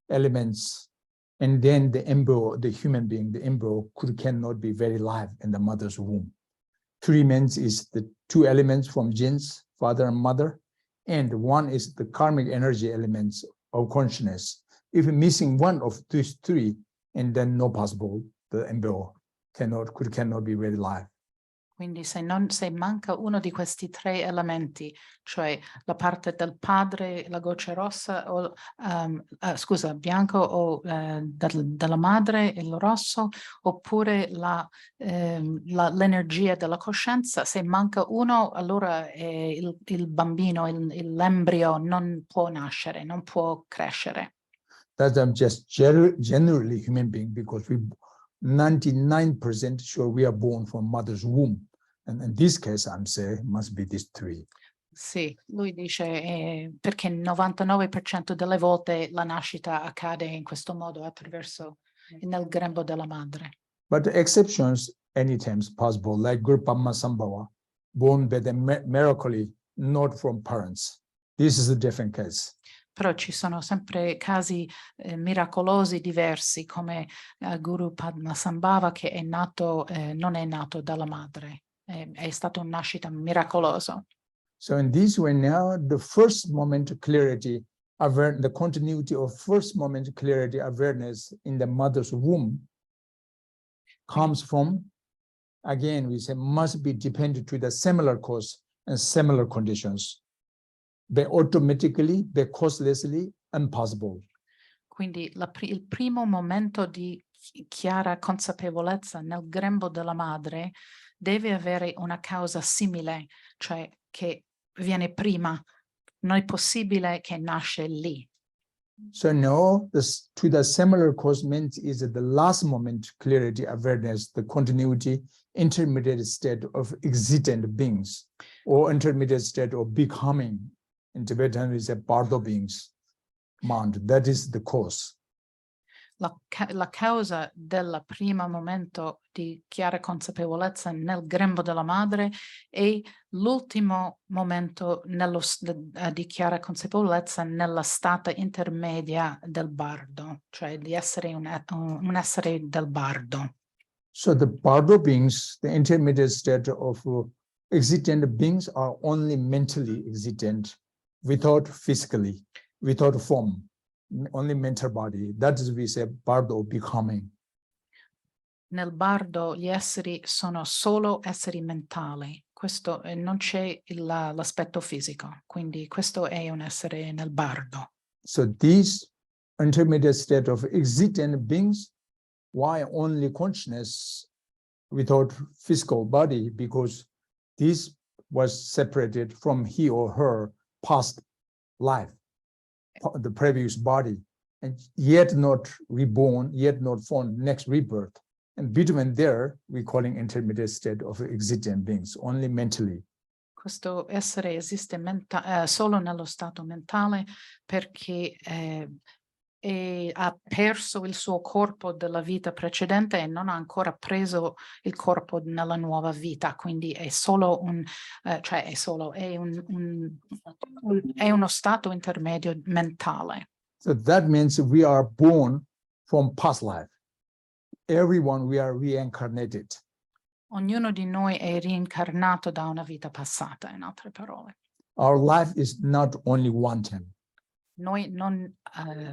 elements, and then the embryo, the human being, the embryo cannot be very live in the mother's womb. Three means is the two elements from genes, father and mother, and one is the karmic energy elements of consciousness. If missing one of these three, and then no possible, the embryo cannot be very live. Quindi se manca uno di questi tre elementi, cioè la parte del padre, la goccia rossa, o bianco, o della madre, il rosso, oppure l'energia della coscienza, se manca uno, allora il bambino, l'embrio non può nascere, non può crescere. That I'm just generally human being, because we 99% sure we are born from mother's womb. And in this case, I'm saying must be these three. Sì, lui dice perché il 99% delle volte la nascita accade in questo modo, attraverso nel grembo della madre. But the exceptions, anytime possible, like Guru Padma Sambhava, born by the miraculously, not from parents. This is a different case. Però ci sono sempre casi miracolosi diversi, come Guru Padma Sambhava, che è nato, non è nato dalla madre, è stato una nascita miracolosa. So in this way now, the first moment of clarity, the continuity of first moment clarity awareness in the mother's womb comes from, again, we say must be dependent to the similar cause and similar conditions. They automatically, they causelessly impossible. Quindi il primo momento di chiara consapevolezza nel grembo della madre deve avere una causa simile, cioè che viene prima, non è possibile che nasce lì. So no, this to the similar cause means is the last moment clarity, awareness, the continuity, intermediate state of existent beings, or intermediate state of becoming. In Tibetan, we say Bardo beings. Mind, that is the cause. La causa del primo momento di chiara consapevolezza nel grembo della madre e l'ultimo momento di chiara consapevolezza nella stata intermedia del bardo, cioè di essere un essere del bardo. So the Bardo beings, the intermediate state of existent beings are only mentally existent, without physically, without form, only mental body. That is, we say, Bardo becoming. Nel bardo gli esseri sono solo esseri mentali, questo non c'è l'aspetto fisico, quindi questo è un essere nel bardo. So these intermediate state of existent beings, why only consciousness without physical body? Because this was separated from he or her past life, the previous body, and yet not reborn, yet not formed, next rebirth. And between there, we're calling intermediate state of existent beings, only mentally. Questo essere esiste solo nello stato mentale perché ha perso il suo corpo della vita precedente e non ha ancora preso il corpo nella nuova vita, quindi è solo è uno stato intermedio mentale. So that means we are born from past life. Everyone, we are reincarnated. Ognuno di noi è reincarnato da una vita passata, in altre parole. Our life is not only one time. Noi non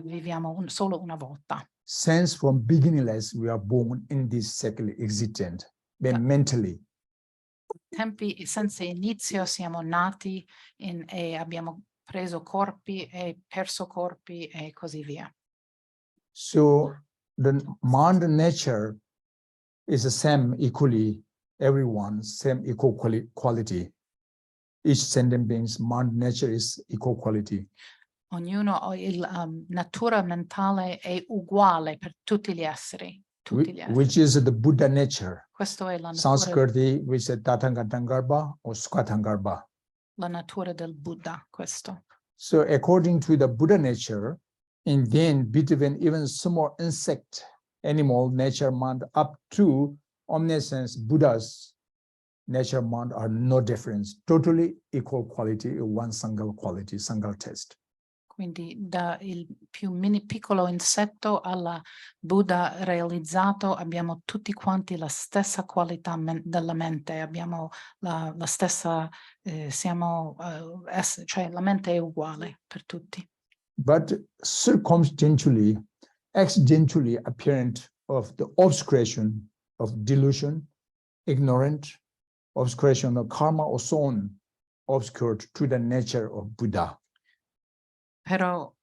viviamo solo una volta. Since from beginningless, we are born in this cycle existent, but mentally. Tempi senza inizio siamo nati e abbiamo preso corpi e perso corpi e così via. So the mind nature is the same equally, everyone, same equal quality. Each sentient being's mind nature is equal quality. Ognuno, natura mentale è uguale per tutti gli esseri. Which is the Buddha nature. Questo è la natura, Sanskriti, which is Tathagatangarba or Skwatangarba. la natura del Buddha, questo. So according to the Buddha nature, in then between even small insect, animal nature mind up to omniscience, Buddha's nature mind are no difference, totally equal quality, one single quality, single test. Quindi da il più piccolo insetto alla Buddha realizzato abbiamo tutti quanti la stessa qualità della mente, abbiamo la stessa, cioè la mente è uguale per tutti. But circumstantially, accidentally apparent of the obscuration of delusion, ignorant, obscuration of karma or so on, obscured to the nature of Buddha. Però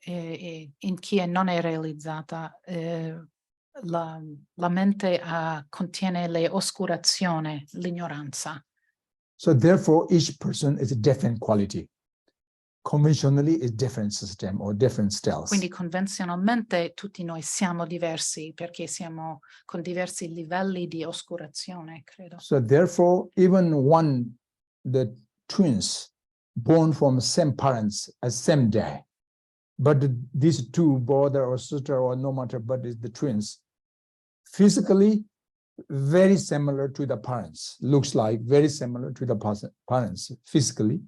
in chi non è realizzata, la mente contiene le oscurazioni, l'ignoranza. So therefore, each person is a different quality. Conventionally, is different system or different styles. Quindi convenzionalmente tutti noi siamo diversi perché siamo con diversi livelli di oscurazione, credo. So therefore, even the twins born from same parents at same day, but these two, brother or sister or no matter, but it's the twins, physically very similar to the parents, looks like very similar to the parents physically.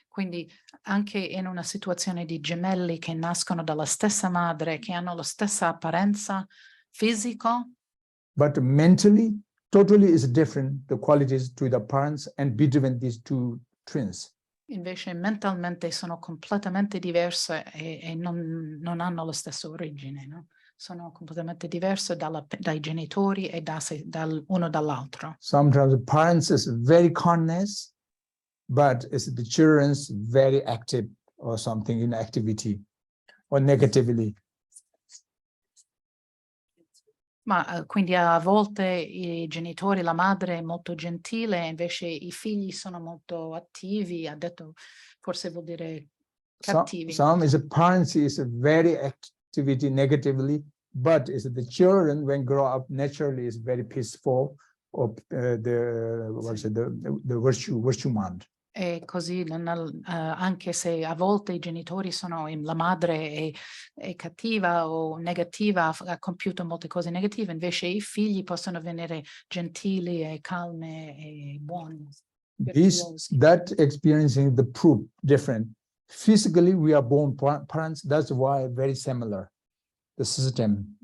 Quindi anche in una situazione di gemelli che nascono dalla stessa madre, che hanno la stessa apparenza fisico, but mentally, totally is different, the qualities to the parents and between these two twins. invece mentalmente sono completamente diverse e non hanno la stessa origine, no? Sono completamente diverse dai genitori e uno dall'altro. Sometimes the parents is very kindness, but it's the children's very active or something in activity or negatively. Ma quindi a volte i genitori, la madre è molto gentile, invece i figli sono molto attivi, ha detto, forse vuol dire cattivi. Some is parents is very activity negatively, but is the children when grow up naturally is very peaceful or the virtue mind. E così anche se a volte i genitori la madre è cattiva o negativa, ha compiuto molte cose negative, invece i figli possono venire gentili e calmi e buoni. That experiencing the proof different. Physically, we are born parents. That's why very similar, the system.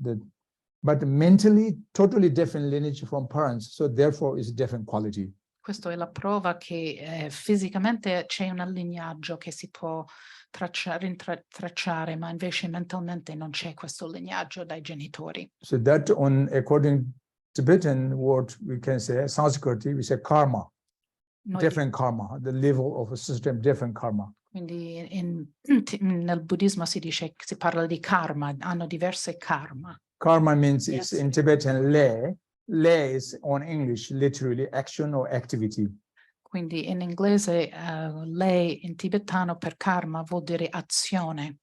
But mentally, totally different lineage from parents. So therefore, it's different quality. Questo è la prova che fisicamente c'è un lignaggio che si può rintracciare, ma invece mentalmente non c'è questo lignaggio dai genitori. So that according to Tibetan word, we can say Sanskriti, we say karma. Different karma, the level of a system, different karma. Quindi nel buddismo si parla di karma, hanno diverse karma. Karma means it's in Tibetan le. Le is on English literally action or activity. Quindi in inglese le in tibetano per karma vuol dire azione.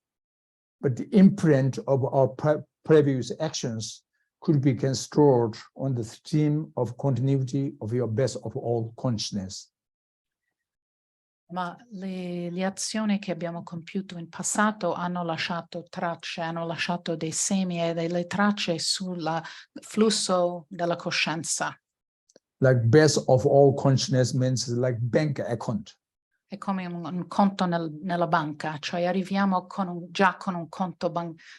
But the imprint of our previous actions could be stored on the theme of continuity of your best of all consciousness. Ma le azioni che abbiamo compiuto in passato hanno lasciato tracce, hanno lasciato dei semi e delle tracce sul flusso della coscienza. Like best of all consciousness means like bank account. È come un conto nella banca, cioè arriviamo già con un conto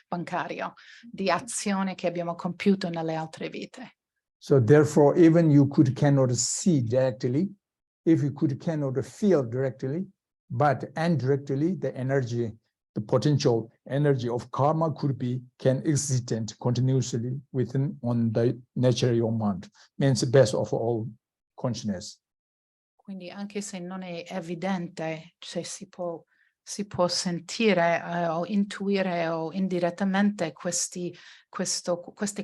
bancario di azioni che abbiamo compiuto nelle altre vite. So therefore, even you cannot see directly, if you cannot feel directly, but indirectly, the energy, the potential energy of karma can exist continuously within on the nature of your mind. Means best of all consciousness. Quindi anche se non è evidente, cioè si può sentire o intuire o indirettamente queste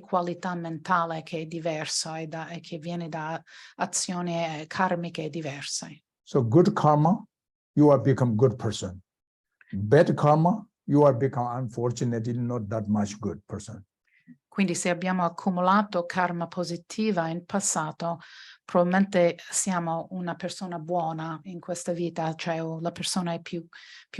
qualità mentali che è diverso e che viene da azioni karmiche diverse. So good karma, you are become good person. Bad karma, you are become unfortunately not that much good person. Quindi se abbiamo accumulato karma positiva in passato, probabilmente siamo una persona buona in questa vita, cioè la persona è più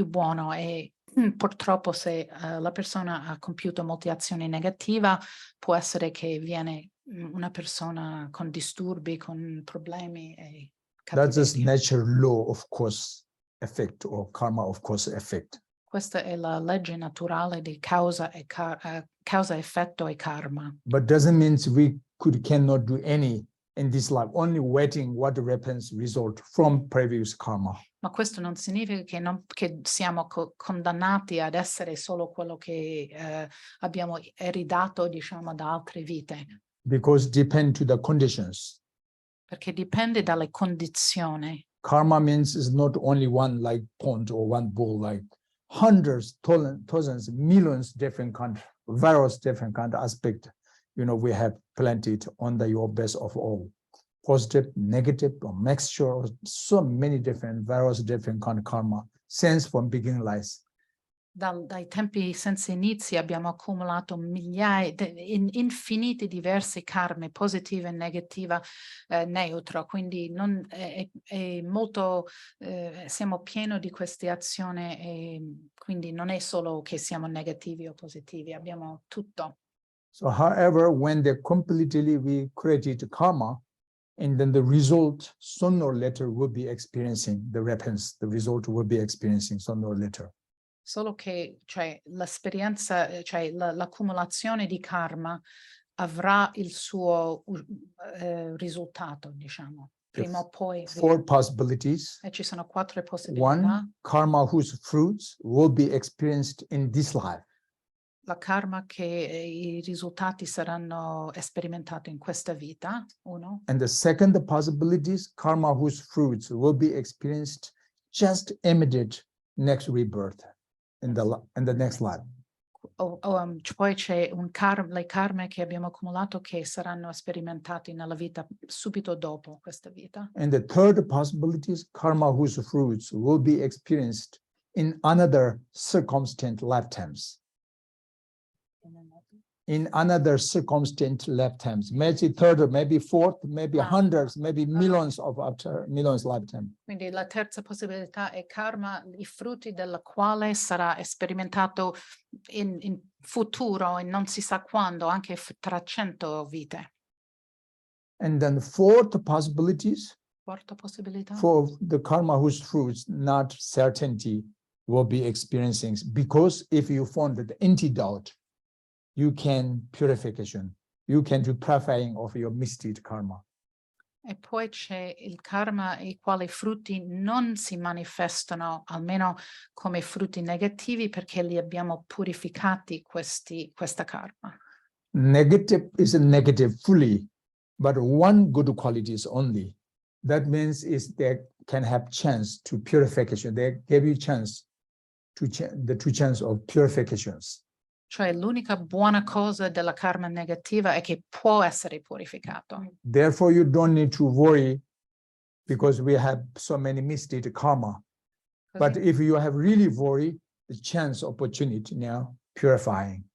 buona e purtroppo se la persona ha compiuto molte azioni negative, può essere che viene una persona con disturbi, con problemi e That's just cattiveria. natural law of cause effect or karma of cause effect. Questa è la legge naturale di causa, effetto e karma. But doesn't mean we cannot do any in this life, only waiting what happens result from previous karma. Ma questo non significa che siamo condannati ad essere solo quello che abbiamo ereditato, diciamo, da altre vite. Because depend to the conditions. Perché dipende dalle condizioni. Karma means is not only one like pond or one bowl, like hundreds, thousands, millions different kind, various different kind of aspect. You know, we have planted on your best of all, positive, negative, or mixture of so many different, various different kind of karma, since from beginning lies. Dai tempi senza inizi abbiamo accumulato infiniti diversi karme, positive e negative, neutro, quindi è molto, siamo pieni di queste azioni e quindi non è solo che siamo negativi o positivi, abbiamo tutto. So however, when we created karma, and then the result sooner or later will be experiencing the result will be experiencing sooner or later. Solo che cioè, l'esperienza, cioè l'accumulazione di karma avrà il suo risultato, diciamo. Prima o poi. Four possibilities. E ci sono 4 possibilità. One, karma whose fruits will be experienced in this life. La karma che i risultati saranno sperimentati in questa vita, uno. And the second possibility is karma whose fruits will be experienced just immediate next rebirth in the next life. Poi c'è le karme che abbiamo accumulato che saranno sperimentati nella vita subito dopo questa vita. And the third possibility is karma whose fruits will be experienced in another circumstant lifetimes. In another circumstant lifetimes, maybe third, maybe fourth, maybe hundreds, maybe millions of after millions lifetime. Quindi la terza possibilità è karma, i frutti del quale sarà sperimentato in futuro e non si sa quando, anche tra 100 vite. And then fourth possibilities Quarta possibilità. for the karma whose fruits not certainty will be experiencing, because if you found the antidote, you can purification, you can do purifying of your misdeed karma. E poi c'è il karma i quali frutti non si manifestano, almeno come frutti negativi, perché li abbiamo purificati questa karma. Negative is a negative fully, but one good quality is only. That means is they can have chance to purification. They give you chance to the two chance of purifications. Cioè l'unica buona cosa della karma negativa è che può essere purificato. Therefore, you don't need to worry because we have so many misdeed karma. But Così, if you have really worry, the chance opportunity now purifying.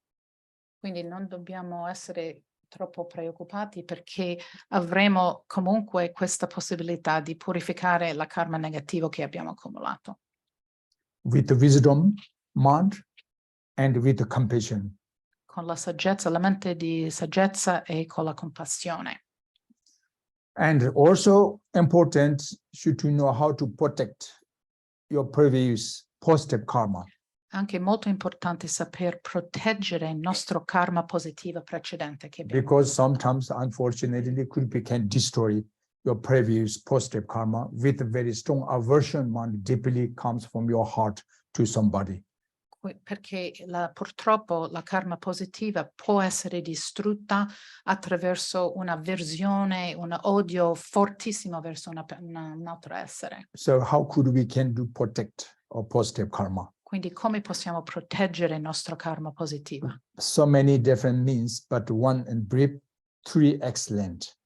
quindi non dobbiamo essere troppo preoccupati perché avremo comunque questa possibilità di purificare la karma negativo che abbiamo accumulato. With the wisdom, mind, and with the compassion. Con la saggezza, la mente di saggezza e con la compassione. And also important should to know how to protect your previous positive karma. Anche molto importante saper proteggere il nostro karma positivo precedente che abbiamo. Because sometimes, unfortunately, can destroy your previous positive karma with a very strong aversion mind deeply comes from your heart to somebody. Perché purtroppo la karma positiva può essere distrutta attraverso un'avversione, un odio fortissimo verso un altro essere. So how could we can do protect our positive karma? Quindi come possiamo proteggere il nostro karma positivo? So many different means, but one in brief, three excellent.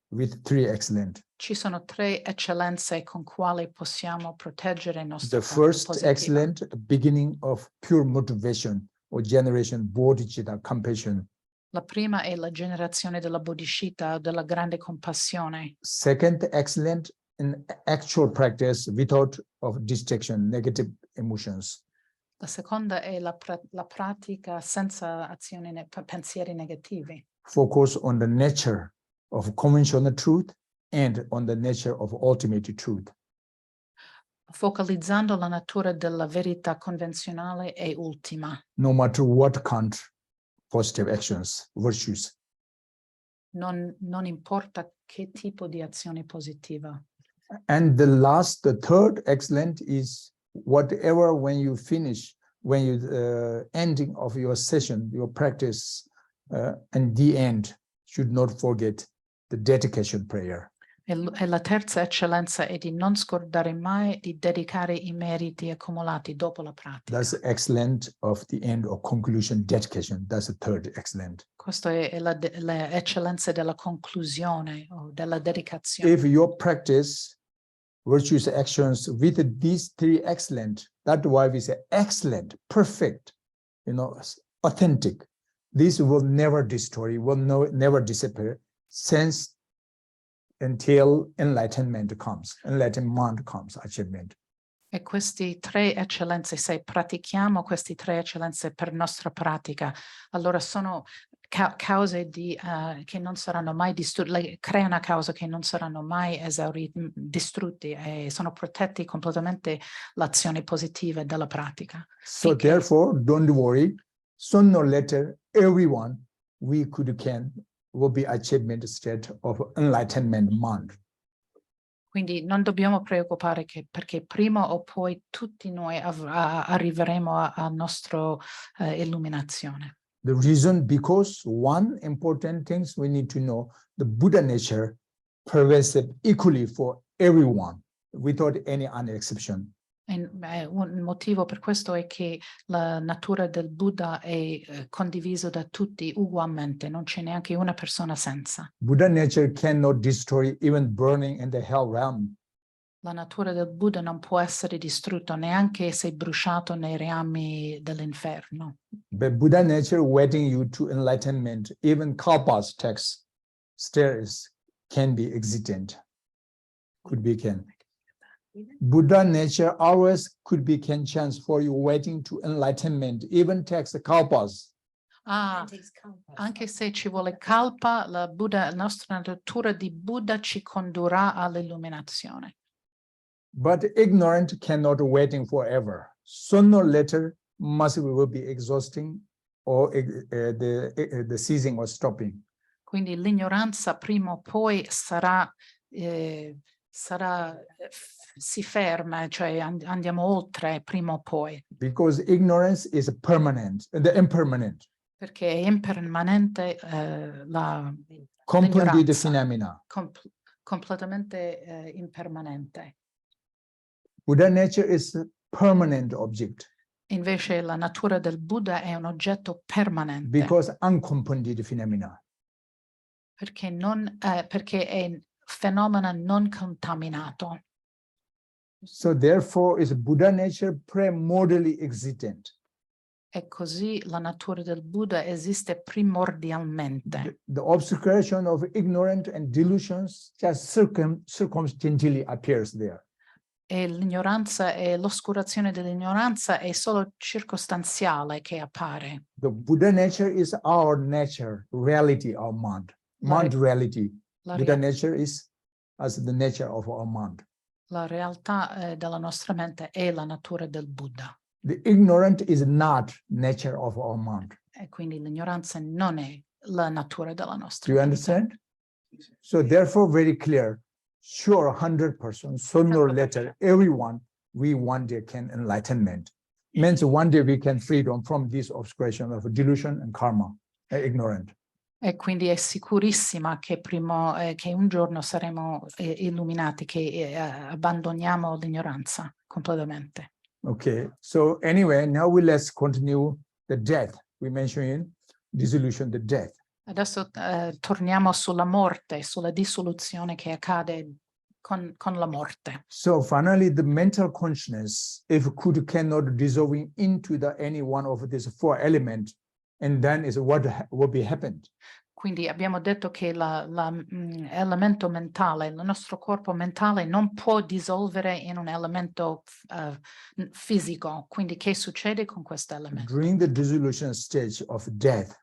With three excellent. Ci sono 3 eccellenze con quali possiamo proteggere il nostro The karma first positivo. excellent beginning of pure motivation or generation bodhicitta compassion. La prima è la generazione della bodhicitta, della grande compassione. Second excellent in actual practice without of distraction, negative emotions. La seconda è la pratica senza azioni, pensieri negativi. Focus on the nature of conventional truth and on the nature of ultimate truth. Focalizzando la natura della verità convenzionale e ultima. No matter what count positive actions, virtues. Non importa che tipo di azione positiva. And the third excellent is whatever when you finish, when you ending of your session, your practice, and the end, should not forget the dedication prayer. E la terza eccellenza è di non scordare mai di dedicare i meriti accumulati dopo la pratica. That's excellent of the end or conclusion dedication. That's the third excellent. Questa è le eccellenze della conclusione o della dedicazione. If your practice virtuous actions with these three excellent, that's why we say excellent, perfect, authentic. This will never destroy, will never disappear since until enlightenment comes, achievement. E queste 3 eccellenze, se pratichiamo queste 3 eccellenze per nostra pratica, allora sono cause che non saranno mai distrutte, crea una causa che non saranno mai distrutti e sono protetti completamente l'azione positiva della pratica. So therefore, don't worry. Sooner or later, everyone will be achievement state of enlightenment mind. Quindi non dobbiamo preoccupare perché prima o poi tutti noi arriveremo alla nostra illuminazione. The reason, because one important thing we need to know, the Buddha nature pervasive equally for everyone without any exception. Un motivo per questo è che la natura del Buddha è condivisa da tutti ugualmente, non c'è neanche una persona senza. Buddha nature cannot destroy even burning in the hell realm. La natura del Buddha non può essere distrutta neanche se bruciato nei reami dell'inferno. But Buddha nature waiting you to enlightenment, even Kalpa's text stairs can be existent. Could be can. Buddha nature always could be can chance for you waiting to enlightenment, even text Kalpas. Ah, anche se ci vuole kalpa, la nostra natura di Buddha ci condurrà all'illuminazione. But ignorant cannot waiting forever. Sooner or later, must will be exhausting or the ceasing or stopping. Quindi l'ignoranza prima o poi si ferma, cioè andiamo oltre prima o poi. Because ignorance is permanent, the impermanent. Perché è impermanente Comprended l'ignoranza. phenomena. Completamente impermanente. Buddha nature is a permanent object. Invece la natura del Buddha è un oggetto permanente. Because uncomprehended phenomena. Perché è un fenomeno non contaminato. So therefore is Buddha nature primordially existent. E così la natura del Buddha esiste primordialmente. The obscuration of ignorance and delusions just circumstantially appears there. E l'ignoranza e l'oscurazione dell'ignoranza è solo circostanziale che appare. The Buddha nature is our nature, reality, our mind. Mind reality. Buddha nature is as the nature of our mind. La realtà della nostra mente è la natura del Buddha. The ignorant is not nature of our mind. E quindi l'ignoranza non è la natura della nostra Do you mente. understand? So therefore, very clear. Sure, 100%, sooner or later, everyone, we one day can enlightenment. Means one day we can freedom from this obscuration of delusion and karma, ignorant. E quindi è sicurissima che che un giorno saremo illuminati, che abbandoniamo l'ignoranza completamente. Okay, so anyway, now let's continue the death. We mentioned in dissolution, the death. Adesso torniamo sulla morte, sulla dissoluzione che accade con la morte. So finally, the mental consciousness, if cannot dissolving into any one of these four elements, and then is what will be happened. Quindi abbiamo detto che l'elemento mentale, il nostro corpo mentale non può dissolvere in un elemento fisico. Quindi che succede con questo elemento? During the dissolution stage of death,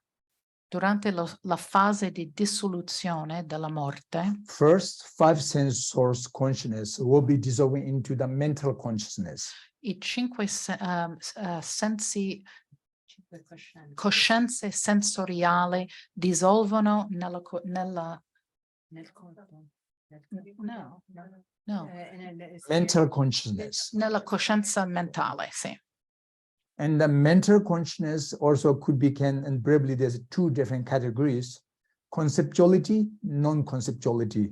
durante la fase di dissoluzione della morte, first 5 sense source consciousness will be dissolving into the mental consciousness. I 5 sensi, coscienze sensoriali dissolvono nel corpo. No. Mental consciousness. Nella coscienza mentale, sì. And the mental consciousness also could be and briefly there's 2 different categories: conceptuality, non-conceptuality.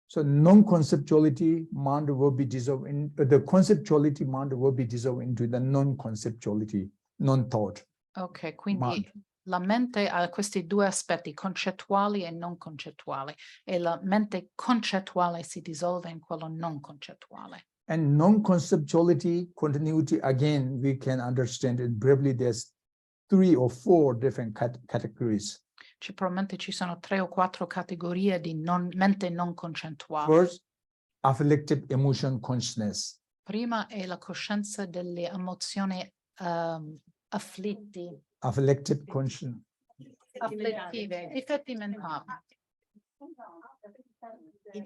So non-conceptuality mind will be dissolved in the conceptuality mind will be dissolved into the non-conceptuality, non-thought. Ok, quindi mind. La mente ha questi 2 aspetti, concettuali e non concettuali, e la mente concettuale si dissolve in quello non concettuale. And non-conceptuality continuity, again, we can understand it briefly. There's 3 or 4 different categories. Probabilmente ci sono 3 o 4 categorie di mente non concettuale. First, afflictive emotion consciousness. Prima è la coscienza delle emozioni afflitti. Afflictive consciousness. Afflettive, effetti mentali.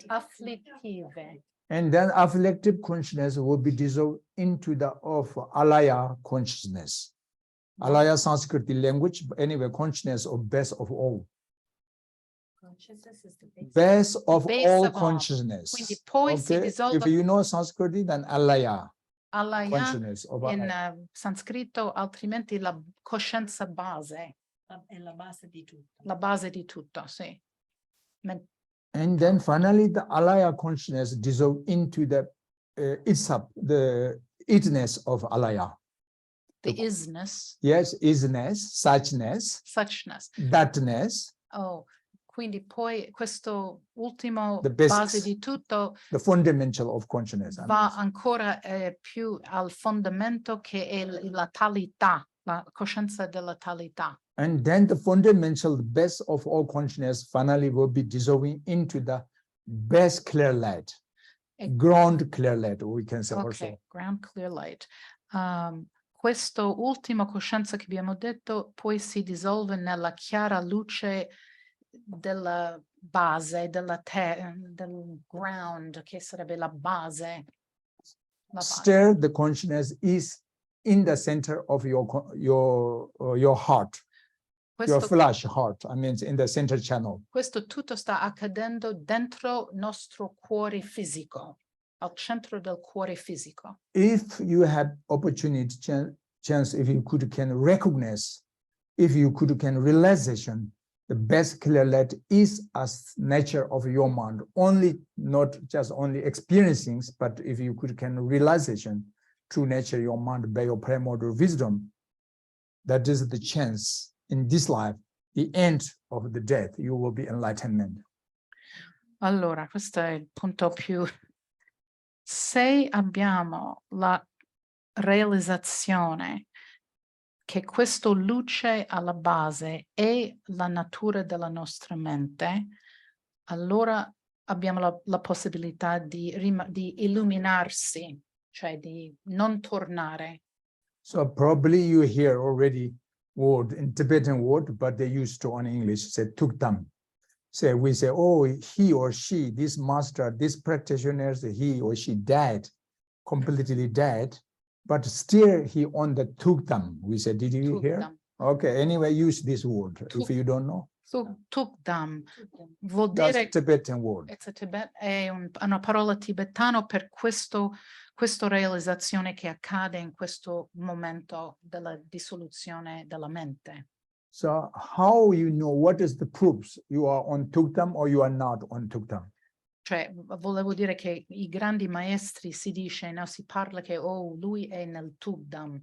Afflittive. And then afflictive consciousness will be dissolved into the of alaya consciousness. Alaya Sanskrit language, but anyway, consciousness of best of all. Base of all consciousness. Quindi poi si dissolve. If you know Sanskrit, then alaya. Alaya consciousness of in sanscrito, altrimenti la coscienza base. È la base di tutto. La base di tutto, sì. And then finally, the alaya consciousness dissolve into the itself, the itness of alaya. The isness. Yes, isness, suchness. Suchness. Thatness. Oh, Quindi poi questo ultimo The basics. base di tutto the fundamental of consciousness. va ancora più al fondamento che è la talità, la coscienza della talità. And then the fundamental, the best of all consciousness finally will be dissolving into the best clear light, ground clear light, we can say also. Ground clear light. Questo ultimo coscienza che abbiamo detto poi si dissolve nella chiara luce della base, del ground, che sarebbe la base. Still, the consciousness is in the center of your heart, your flesh heart. I mean, in the center channel. Questo tutto sta accadendo dentro nostro cuore fisico, al centro del cuore fisico. If you had opportunity, chance, if you can recognize, if you can realization, the best clear light is as nature of your mind, only not just only experiencing, but if you can realization, true nature, your mind by your primordial wisdom, that is the chance in this life, the end of the death, you will be enlightenment. Allora, questo è il punto più. Se abbiamo la realizzazione che questa luce alla base è la natura della nostra mente, allora abbiamo la possibilità di illuminarsi, cioè di non tornare. So probably you hear already word in Tibetan word, but they used to on English say tuktam. So we say, oh, he or she, this master, this practitioner, he or she died, completely dead, but still he on the tuktam. We said, did you hear? Okay, anyway, use this word if you don't know. Tukdam vuol That's dire Tibetan word. è una parola tibetana per questa realizzazione che accade in questo momento della dissoluzione della mente. So how you know what is the proofs you are on tuktam or you are not on tuktam? Cioè, volevo dire che i grandi maestri si dice, no, si parla che lui è nel tukdam.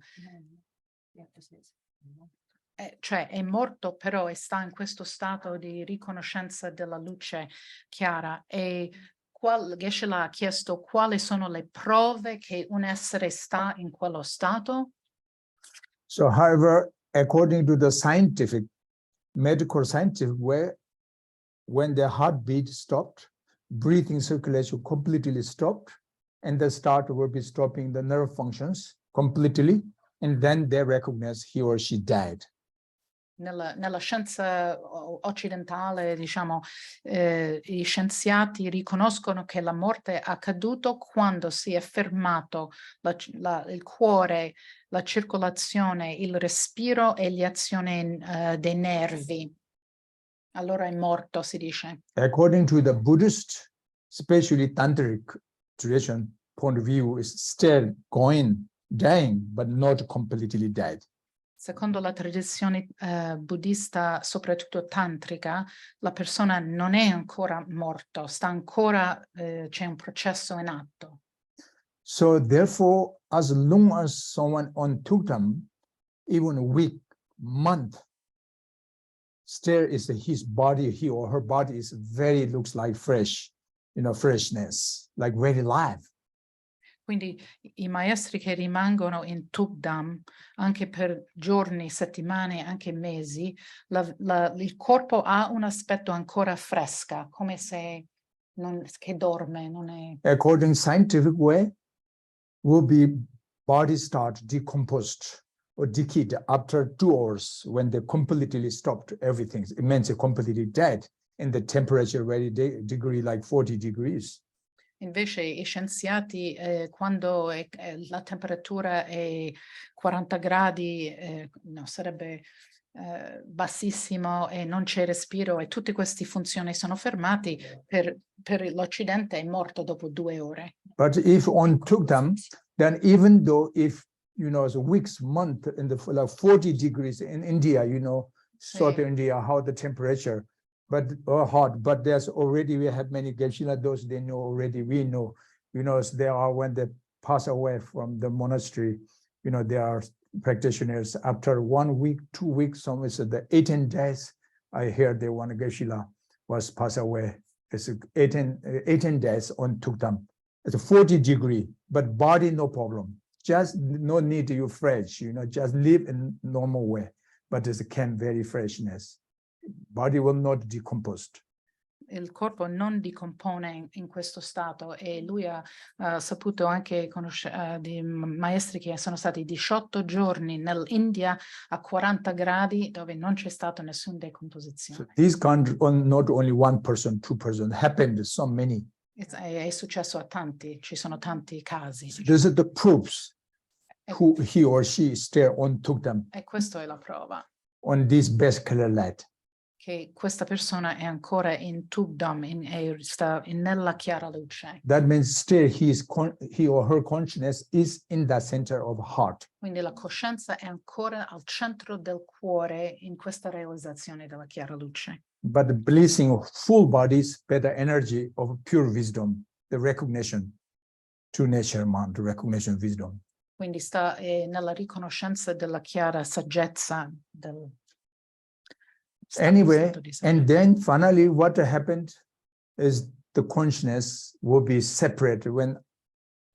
Cioè è morto, però sta in questo stato di riconoscenza della luce chiara. E Geshe-la ha chiesto quali sono le prove che un essere sta in quello stato. So however, according to the medical scientific way, when the heartbeat stopped, breathing circulation completely stopped, and the start will be stopping the nerve functions completely, and then they recognize he or she died. Nella scienza occidentale, diciamo, gli scienziati riconoscono che la morte è accaduto quando si è fermato il cuore, la circolazione, il respiro e le azioni dei nervi. Allora è morto, si dice. According to the Buddhist, especially Tantric tradition point of view, is still dying, but not completely dead. Secondo la tradizione buddista, soprattutto tantrica, la persona non è ancora morto, sta ancora, c'è un processo in atto. So therefore, as long as someone on tuktam, even a week, month, still is his body, he or her body is very, looks like fresh, freshness, like very live. Quindi i maestri che rimangono in tukdam anche per giorni, settimane, anche mesi, il corpo ha un aspetto ancora fresca, come se che dorme, non è. According scientific way, will be body start decomposed or decayed after 2 hours when they completely stopped everything. It means they're completely dead, and the temperature very degree like 40 degrees. Invece i scienziati, quando la temperatura è 40 gradi, sarebbe bassissimo e non c'è respiro e tutte queste funzioni sono fermati, per l'Occidente è morto dopo 2 ore. But if on tuktam, then even though if, it's a weeks, month, in the like 40 degrees in India, South India, how the temperature, but hot, but there's already, we have many Geshe-la, those they know already, we know, they are when they pass away from the monastery, they are practitioners after 1 week, 2 weeks, some is the 18 days, I hear they want Geshe-la. was passed away. It's 18 days on Tuktam. It's 40 degree, but body no problem. Just no need you fresh, just live in normal way. But it can very freshness. Body will not decompose. Il corpo non decompone in questo stato, e lui ha saputo anche di maestri che sono stati 18 giorni nell'India a 40 gradi dove non c'è stata nessuna decomposizione. So these can't not only one person, two person, happened so many. È successo a tanti, ci sono tanti casi. This is the proofs who he or she stay on Tuktam E questa è la prova on this best color light. che questa persona è ancora in Tukdam, sta nella chiara luce. That means still he or her consciousness is in the center of heart. Quindi la coscienza è ancora al centro del cuore in questa realizzazione della chiara luce. But the blessing of full bodies, better energy of pure wisdom, the recognition to nature mind, the recognition wisdom. Quindi sta nella riconoscenza della chiara saggezza del Anyway, and then finally what happened is the consciousness will be separate when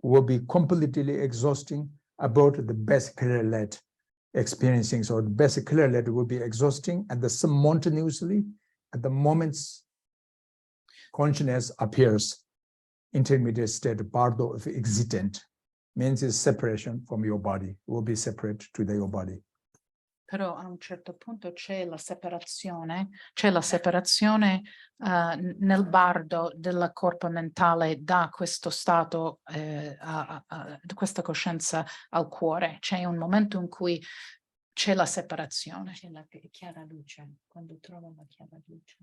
will be completely exhausting about the best clear light experiencing. So the best clear light will be exhausting, and the simultaneously at the moments consciousness appears, intermediate state, Bardo of existent, means is separation from your body, will be separate to your body. Però a un certo punto c'è la separazione nel bardo del corpo mentale da questo stato, questa coscienza al cuore. C'è un momento in cui c'è la separazione. C'è la chiara luce, quando trova la chiara luce.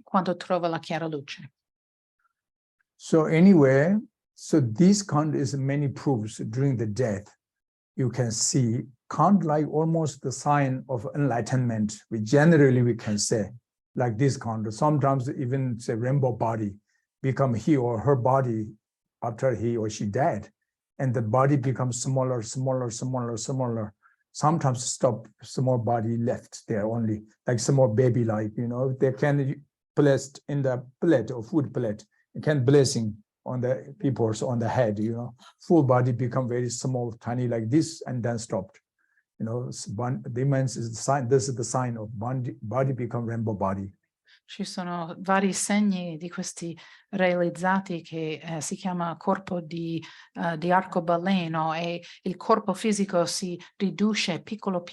Quando trova la chiara luce. So anyway, so this count is many proofs during the death. You can see count like almost the sign of enlightenment. We can say like this count. Sometimes even say rainbow body become he or her body after he or she died, and the body becomes smaller. Sometimes stop, small body left there only, like small baby, like they can placed in the plate or food plate. It can blessing on the people's on the head, full body become very small, tiny like this, and then stopped. This is the sign. This is the sign of body become rainbow body. Ci sono vari segni di questi realizzati che si chiama corpo di arcobaleno, e il corpo fisico si riduce piccolo,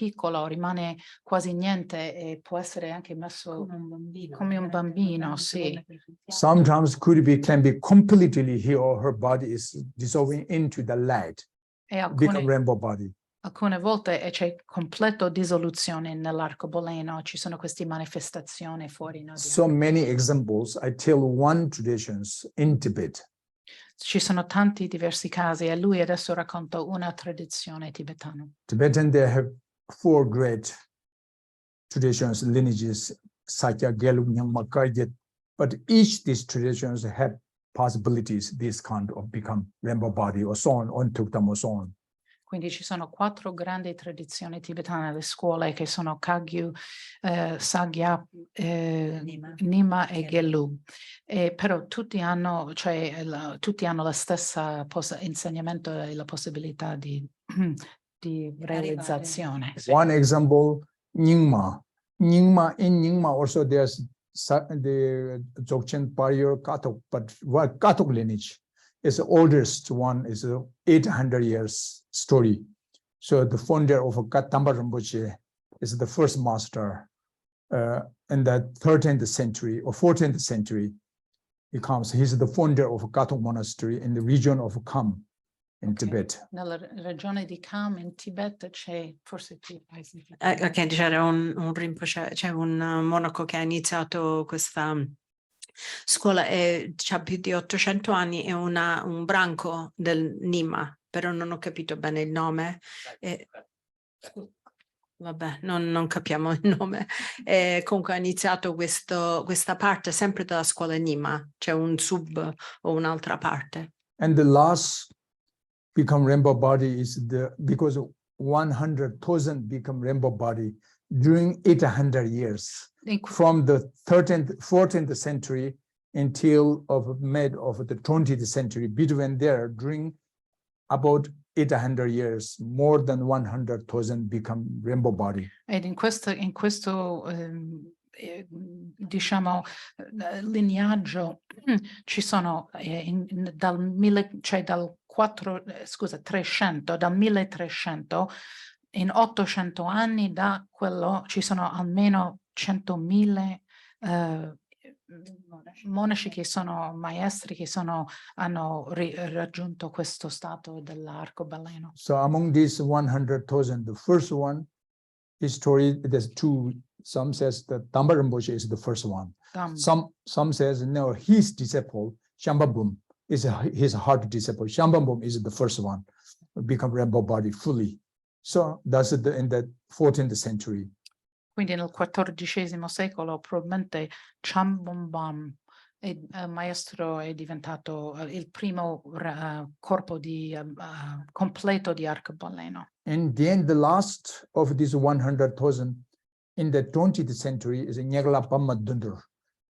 rimane quasi niente, e può essere anche messo come un bambino, sì. Sometimes can be completely he or her body is dissolving into the light, become rainbow body. Alcune volte c'è completa dissoluzione nell'arcobaleno, ci sono queste manifestazioni fuori. So many examples. I tell one traditions in Tibet. Ci sono tanti diversi casi, e lui adesso racconta una tradizione tibetana. Tibetan, they have 4 great traditions, lineages, Sakya, Gelug, Nyingma, Kargyet, but each these traditions have possibilities, this kind of become rainbow body or so on Tuktam or so on. Quindi ci sono 4 grandi tradizioni tibetane, le scuole, che sono Kagyu, Sagya, Nima e Gelug. Però tutti hanno la stessa insegnamento e la possibilità di realizzazione. One example, Nyingma. In Nyingma also there's the Dzogchen Pariyor Katok, but what Katok lineage is the oldest one, is 800 years story. So the founder of Tamba Rinpoche is the first master in the 13th century or 14th century. He's the founder of Katok monastery in the region of Kham in Tibet. Nella regione di Kham in Tibet c'è forse c'era un Rinpoche, c'è un monaco che ha iniziato questa scuola e c'ha più di 800 anni, è un branco del Nima, però non ho capito bene il nome. Vabbè, non capiamo il nome. Comunque ha iniziato questa parte sempre della scuola Nima, c'è un sub o un'altra parte. And the last become rainbow body is because 100,000 become rainbow body. during 800 years, In- from the 14th century until of mid of the 20th century. Between there, during about 800 years, more than 100,000 become rainbow body. Ed in questo diciamo lignaggio ci sono dal 300, dal 1300 in 800 anni da quello ci sono almeno 100.000 monaci che sono maestri che hanno raggiunto questo stato dell'arcobaleno. So among these 100,000, the first one, his story, there's two. Some says that Tamba Rinpoche is the first one. Some says no, his disciple Shambhabum is his heart disciple. Shambhabum is the first one, become rainbow body fully. So that's in the 14th century. Quindi nel XIV secolo probabilmente Chambambam, maestro, è diventato il primo corpo di completo di arcobaleno. And then the last of these 100,000 in the 20th century is Nyagla Pamadundar.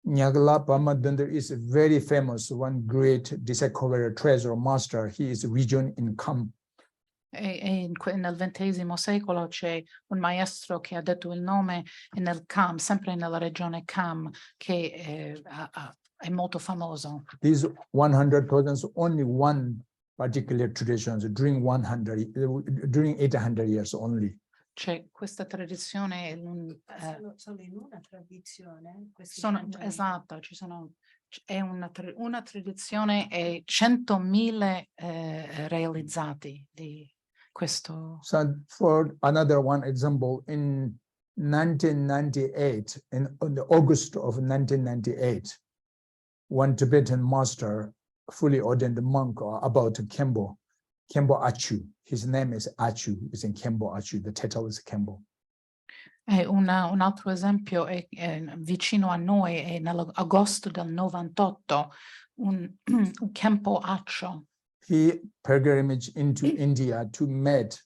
Nyagla Pamadundar is a very famous, one great discoverer, treasure master. He is region in Kham. E nel XX secolo c'è un maestro che ha detto il nome nel Kham, sempre nella regione Kham, che è molto famoso. These 100,000 only one particular traditions during 800 years only. C'è questa tradizione Solo in una tradizione. esatto, è una tradizione e 100.000 realizzati di questo. So for another one example, in 1998, in the August of 1998, one Tibetan master, fully ordained monk about Kempo Achu. His name is Achu, is in Kempo Achu, the title is Kempo. Un altro esempio è vicino a noi, è nell'agosto del 98, un Kempo Acho. He pilgrimage into India to meet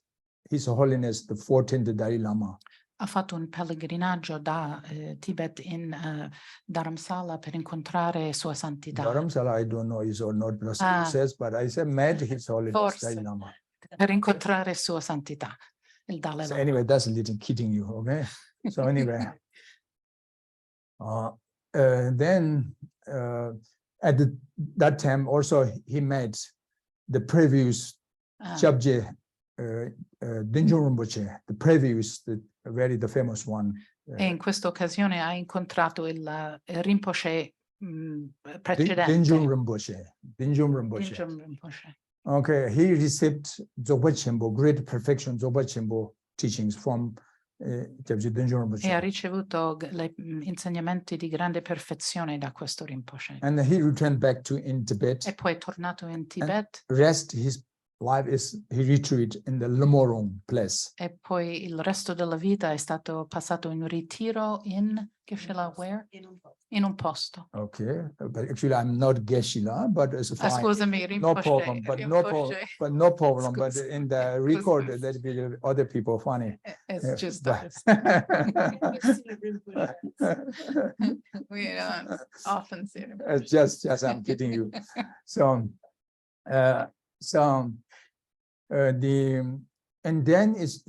His Holiness the 14th Dalai Lama. Ha fatto un pellegrinaggio da Tibet in Dharamsala per incontrare Sua Santità. Dharamsala, I don't know is or not says, but I said met His Holiness Dalai Lama. Per incontrare Sua Santità, il Dalai So Lama. anyway, that's a little kidding you, okay? So anyway, then at that time also he met the previous Chabje Dinjung Rinpoche, the previous, the famous one. E in questa occasione ha incontrato il Rinpoche precedente. Dinjung Rinpoche. Dinjung Rinpoche. Okay, he received Dzogpa Chenpo, great perfection Dzogpa Chenpo teachings from Chabje Dinjung Rinpoche. E ha ricevuto insegnamenti di grande perfezione da questo Rinpoche. And he returned back to in Tibet. E poi è tornato in Tibet. Rest his life is he retreat in the Lemorong place. E poi il resto della vita è stato passato in ritiro in Geshe-la, where? In un posto. Okay, but actually I'm not Geshe-la, but it's fine. Scusami, No Rinpoche. problem, but no problem. But in the record, there'll be other people funny. It's just but- us. We don't often see it. just I'm kidding you. So, and then is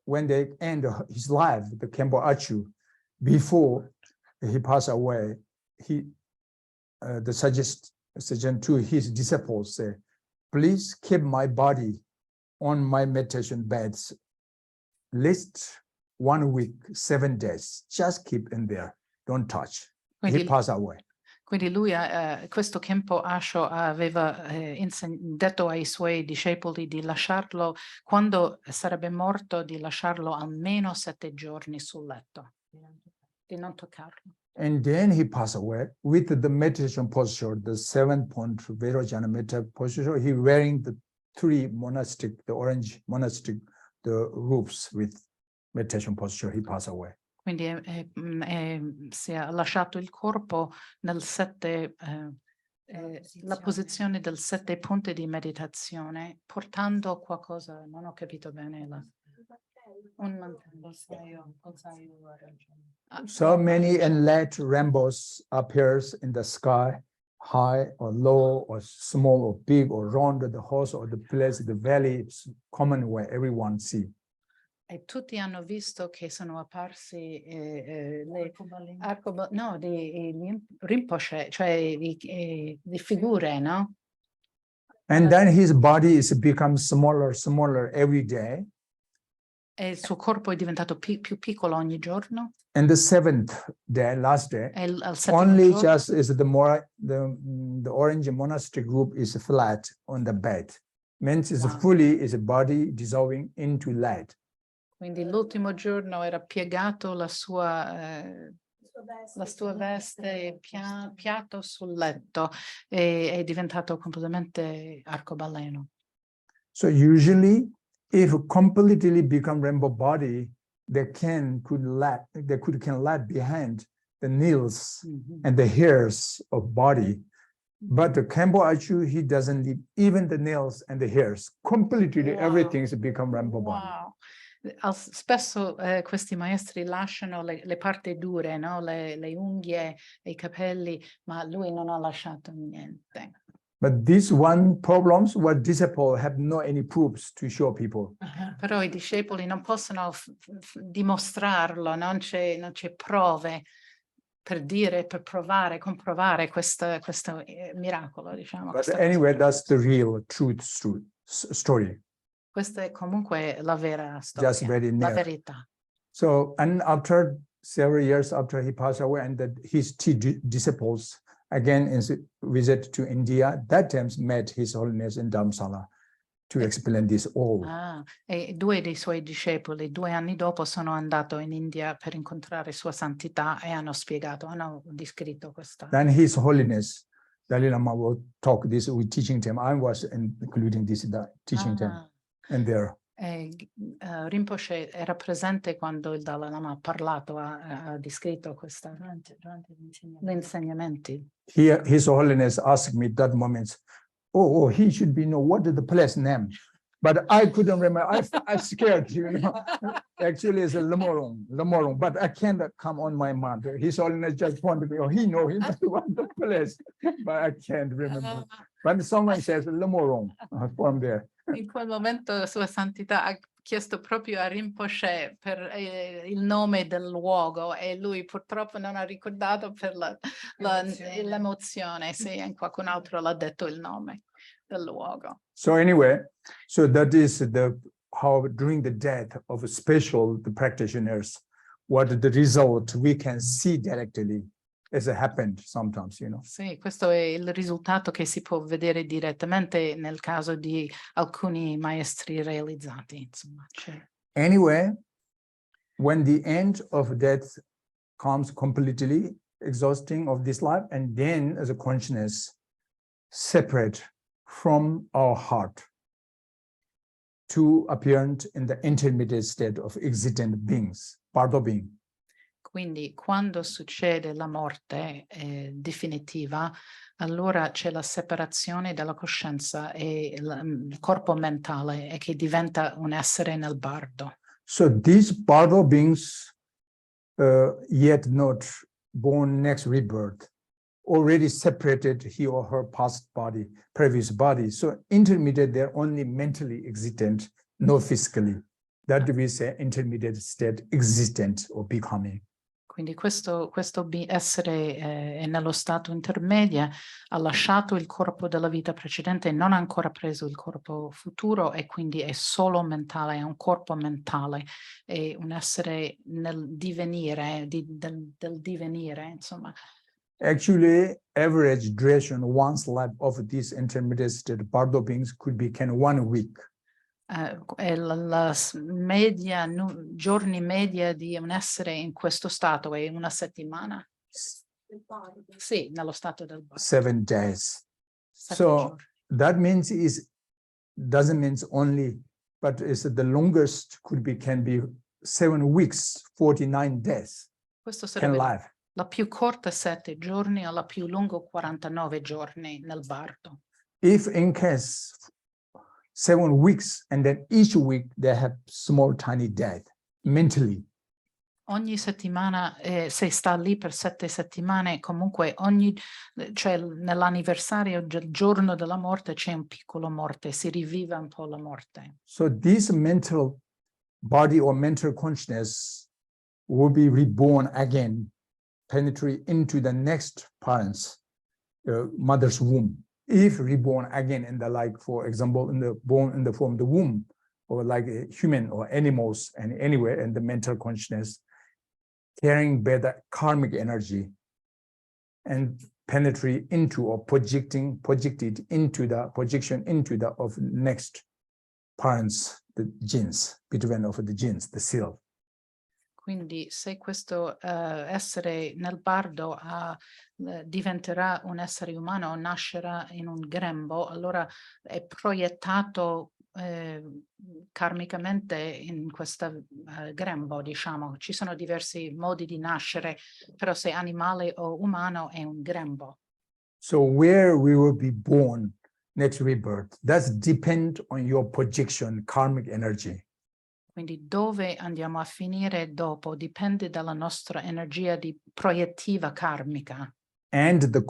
when they end his life, the Kempo Achu, before he passed away, the suggestion to his disciples say, please keep my body on my meditation beds, least 1 week, 7 days, just keep in there, don't touch. He passed away. Quindi lui, questo Kempo Asho aveva detto ai suoi discepoli di lasciarlo, quando sarebbe morto, di lasciarlo almeno 7 giorni sul letto, di non toccarlo. And then he passed away with the meditation posture, the 7-point Vairocana meditation posture. He wearing the 3 monastic, the orange monastic, the robes with meditation posture. He passed away. Quindi si è lasciato il corpo nel la posizione del 7 punti di meditazione, portando qualcosa, non ho capito bene. Un mantello. So many enlightened rainbows appears in the sky, high or low or small or big or round the horse or the place, the valley. It's common where everyone see. E tutti hanno visto che sono apparsi le di Rinpoche, cioè di figure, no? And then his body is become smaller every day. E il suo corpo è diventato più piccolo ogni giorno. And the seventh day, last day, E al settimo only giorno just is the orange monastery group is flat on the bed. Means is Wow. fully is a body dissolving into light. Quindi l'ultimo giorno era piegato la sua veste piatto sul letto e è diventato completamente arcobaleno. So usually, if completely become rainbow body, they can lag behind the nails and the hairs of body. But the Kempo Achu, he doesn't leave even the nails and the hairs. Completely Wow. everything is become rainbow body. Wow. Spesso questi maestri lasciano le parti dure, no? Le unghie e i capelli, ma lui non ha lasciato niente. But these one problems, what disciples have no any proofs to show people. Però i discepoli non possono dimostrarlo, non c'è prove per dire, per comprovare questo miracolo, diciamo. But anyway, that's the real truth story. Questa è comunque la vera storia, Just very la near. verità. So, and after several years after he passed away, and his two disciples again visit to India, that time met His Holiness in Dharamsala to explain this all. E due dei suoi discepoli 2 anni dopo sono andato in India per incontrare Sua Santità e hanno descritto questa. Then His Holiness Dalai Lama will talk this with teaching them. I was including this teaching them and there. Rinpoche era presente quando il Dalai Lama ha parlato, ha descritto gli insegnamenti. His Holiness asked me that moment, oh, he should be know what is the place name. But I couldn't remember. I scared, you know. Actually, it's a Lemorong, but I can't come on my mind. His Holiness just pointed me, oh, he knows what the place, but I can't remember. But someone says Lemorong from there. In quel momento Sua Santità ha chiesto proprio a Rinpoche per il nome del luogo e lui purtroppo non ha ricordato per l'emozione, sì, e qualcun altro l'ha detto il nome del luogo. So anyway, so that is how during the death of the practitioners, what the result we can see directly as it happened sometimes, you know. Sì, questo è il risultato che si può vedere direttamente nel caso di alcuni maestri realizzati, insomma. Anyway, when the end of death comes completely exhausting of this life, and then as a consciousness separate from our heart to appearance in the intermediate state of existent beings, Bardo being. Quindi quando succede la morte definitiva, allora c'è la separazione della coscienza e il corpo mentale e che diventa un essere nel bardo. So these Bardo beings yet not born next rebirth, already separated he or her past body, previous body. So intermediate, they're only mentally existent, no physically. That we say intermediate state existent or becoming. Quindi questo essere è nello stato intermedio, ha lasciato il corpo della vita precedente e non ha ancora preso il corpo futuro e quindi è solo mentale, è un corpo mentale, è un essere nel divenire, del divenire, insomma. Actually, average duration one's life of these intermediate state Bardo beings could be 1 week. La giorni media di un essere in questo stato è 1 settimana? Sì, nello stato del Bardo. 7 days. 7 So giorni. that means doesn't mean only, but is the longest can be 7 weeks, 49 days. Questo Can sarebbe live. la più corta 7 giorni o la più lunga 49 giorni nel Bardo. If in case 7 weeks, and then each week they have small tiny death mentally. Ogni settimana, se sta lì per 7 settimane, comunque cioè nell'anniversario del giorno della morte c'è un piccolo morte, si rivive un po' la morte. So this mental body or mental consciousness will be reborn again, penetrate into the next parent's mother's womb. If reborn again in the, like, for example, born in the form of the womb, or like a human or animals and anywhere in the mental consciousness, carrying better karmic energy and penetrate into or projected into the projection into the of next parents, the genes, between of the genes, the cell. Quindi se questo essere nel bardo diventerà un essere umano o nascerà in un grembo, allora è proiettato karmicamente in questo grembo, diciamo. Ci sono diversi modi di nascere, però se animale o umano è un grembo. So where we will be born next rebirth, that's depend on your projection, karmic energy. Quindi dove andiamo a finire dopo dipende dalla nostra energia di proiettiva karmica. And the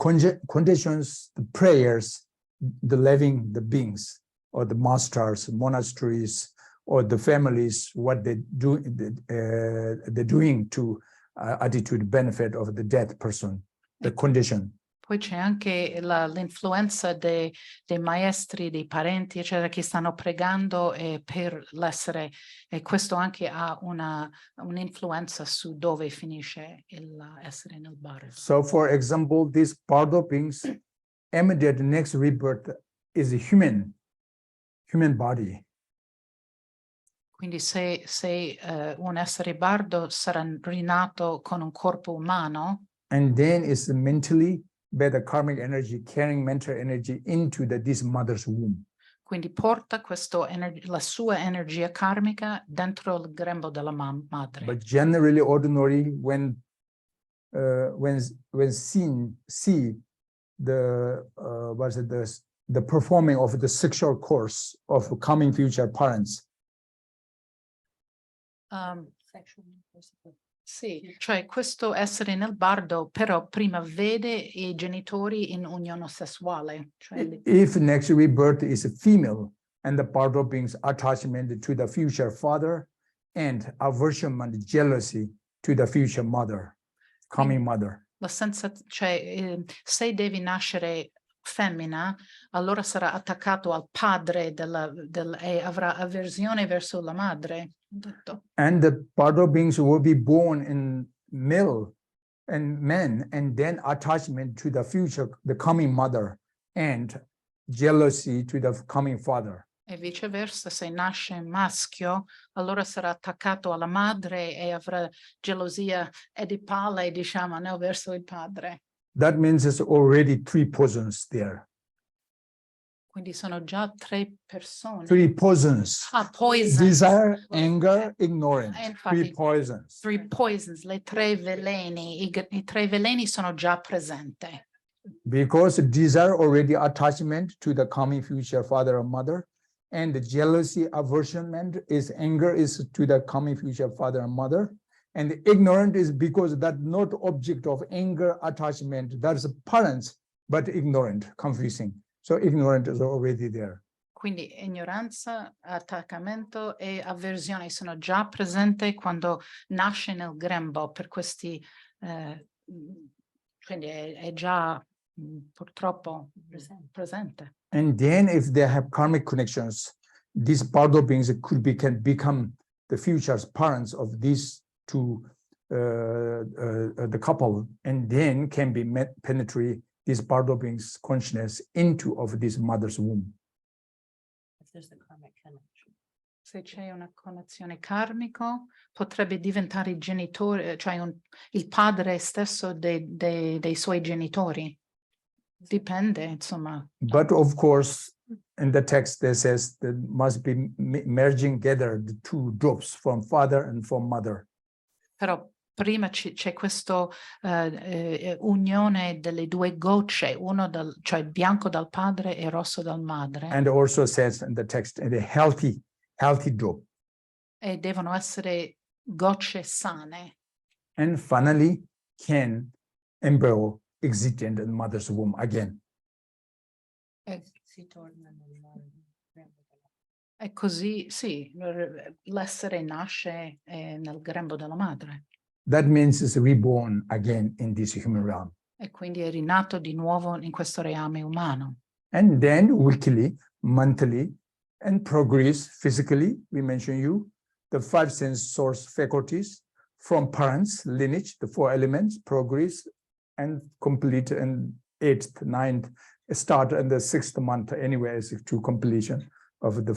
conditions, the prayers, the living, the beings, or the masters, monasteries, or the families, what they do, they're doing to attitude benefit of the dead person, the condition. Poi c'è anche l'influenza dei maestri, dei parenti, eccetera, che stanno pregando per l'essere, e questo anche ha un'influenza su dove finisce l'essere nel bardo. So, for example, these Bardo beings, immediate next rebirth is a human body. Quindi se un essere bardo sarà rinato con un corpo umano, And then it's mentally by the karmic energy, carrying mental energy into this mother's womb. quindi porta la sua energia karmica dentro il grembo della madre. But generally, ordinary, when see the performing of the sexual course of coming future parents. Sì, cioè questo essere nel bardo però prima vede i genitori in unione sessuale. Cioè If next rebirth is a female and the Bardo beings attachment to the future father and aversion and jealousy to the future mother, coming mother. Se devi nascere femmina, allora sarà attaccato al padre e avrà avversione verso la madre. And the Bardo beings will be born in male and men, and then attachment to the future, the coming mother, and jealousy to the coming father. E viceversa, se nasce maschio, allora sarà attaccato alla madre e avrà gelosia edipale, diciamo, verso il padre. That means there's already 3 poisons there. Quindi sono già 3 persone. 3 poisons. Poisons. Desire, anger, ignorance. Infatti, 3 poisons. 3 poisons, le 3 veleni. I 3 veleni sono già presenti. Because desire already attachment to the coming future father or mother, and the jealousy, aversion is anger is to the coming future father and mother, and the ignorant is because that not object of anger attachment, that's parents, but ignorant, confusing. So ignorant is already there. Quindi ignoranza, attaccamento e avversione sono già presenti quando nasce nel grembo, per questi, quindi è già purtroppo presente. And then if they have karmic connections, these Bardo beings can become the future parents of these 2, the couple, and then can be penetrate these Bardo beings' consciousness into of this mother's womb. If there's the karmic connection. Se c'è una connessione karmico, potrebbe diventare il genitore, cioè il padre stesso dei suoi genitori. Dipende, insomma. But of course, in the text, there says there must be merging together the 2 drops from father and from mother. Però prima c'è questa unione delle due gocce, cioè il bianco dal padre e il rosso dal madre. And also says in the text, a healthy drop. E devono essere gocce sane. And finally, can embryo exist in the mother's womb again. E così, sì, l'essere nasce nel grembo della madre. That means it's reborn again in this human realm. E quindi è rinato di nuovo in questo reame umano. And then weekly, monthly, and progress physically, we mention you, the 5 sense source faculties from parents, lineage, the 4 elements, progress, and complete, and 8th, 9th, start in the 6th month anyway, to completion of the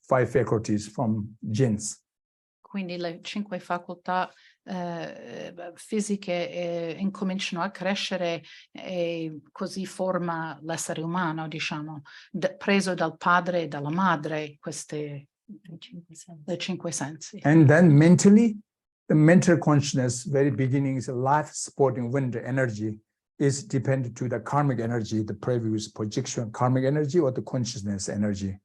5 faculties from genes. Quindi le 5 facoltà fisiche incominciano a crescere e così forma l'essere umano, diciamo, preso dal padre e dalla madre, le 5 sensi. And then mentally, the mental consciousness, very beginning is life supporting wind energy, is dependent to the karmic energy, the previous projection karmic energy or the consciousness energy.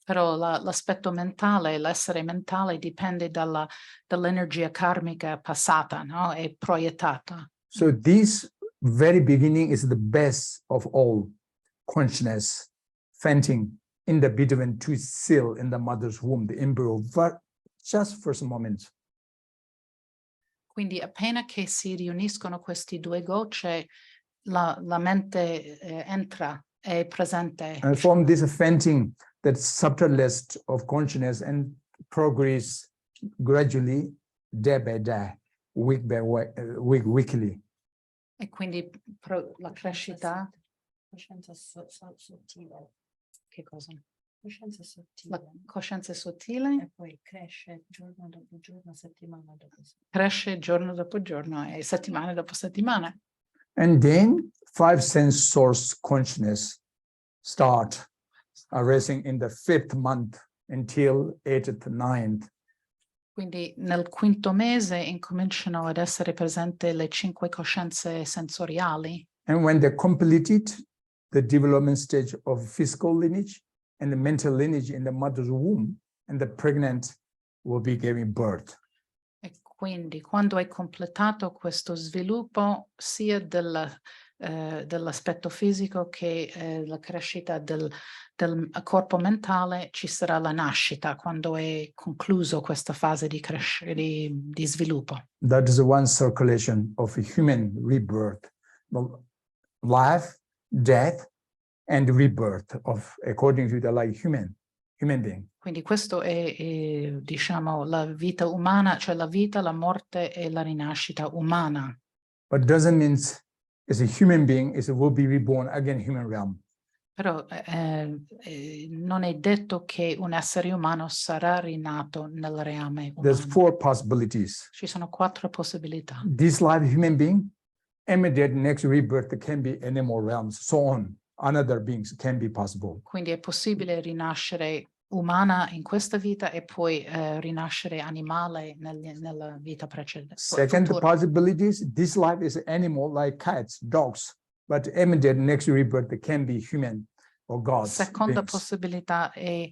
Però l'aspetto mentale, l'essere mentale dipende dall'energia karmica passata, no? E proiettata. So this very beginning is the best of all consciousness, fainting in the between 2 cells in the mother's womb, the embryo, just first moment. Quindi appena che si riuniscono questi 2 gocce, la mente entra, è presente. And from this fainting, that subtlest of consciousness and progress gradually, day by day, week by weekly. E quindi la crescita. Coscienza sottile. Che cosa? Coscienza sottile. La coscienza sottile. E poi cresce giorno dopo giorno, settimana dopo settimana. Cresce giorno dopo giorno e settimana dopo settimana. And then 5 sense source consciousness start arising in the 5th month until 8th, 9th. Quindi nel 5º mese incominciano ad essere presenti le 5 coscienze sensoriali. And when they completed the development stage of physical lineage and the mental lineage in the mother's womb, and the pregnant will be giving birth. E quindi quando è completato questo sviluppo sia dell'aspetto fisico che la crescita del corpo mentale, ci sarà la nascita quando è concluso questa fase di sviluppo. That is one circulation of a human rebirth, life, death, and rebirth of according to the human being. Quindi questo è diciamo la vita umana, cioè la vita, la morte e la rinascita umana. But doesn't mean as a human being will be reborn again human realm. Però non è detto che un essere umano sarà rinato nel reame There's umano. 4 possibilities. Ci sono 4 possibilità. This life human being, immediate next rebirth can be animal realms, so on. Another beings can be possible. Quindi è possibile rinascere umana in questa vita e poi rinascere animale nella vita precedente. Second possibilities, this life is animal like cats, dogs, but immediate next rebirth can be human or gods. Seconda beings. possibilità è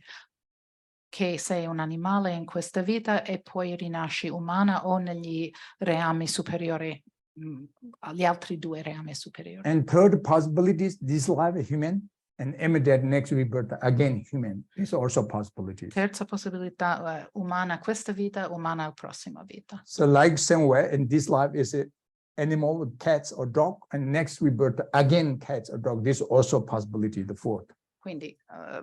che sei un animale in questa vita e poi rinasci umana o negli reami superiori, agli altri 2 reami superiori. And third possibilities, this life is human and immediate next rebirth again human. Is also possibilities. Terza possibilità, umana questa vita, umana la prossima vita. So like somewhere in this life is a animal, cats or dog, and next rebirth again cats or dog. This is also possibility, the fourth. Quindi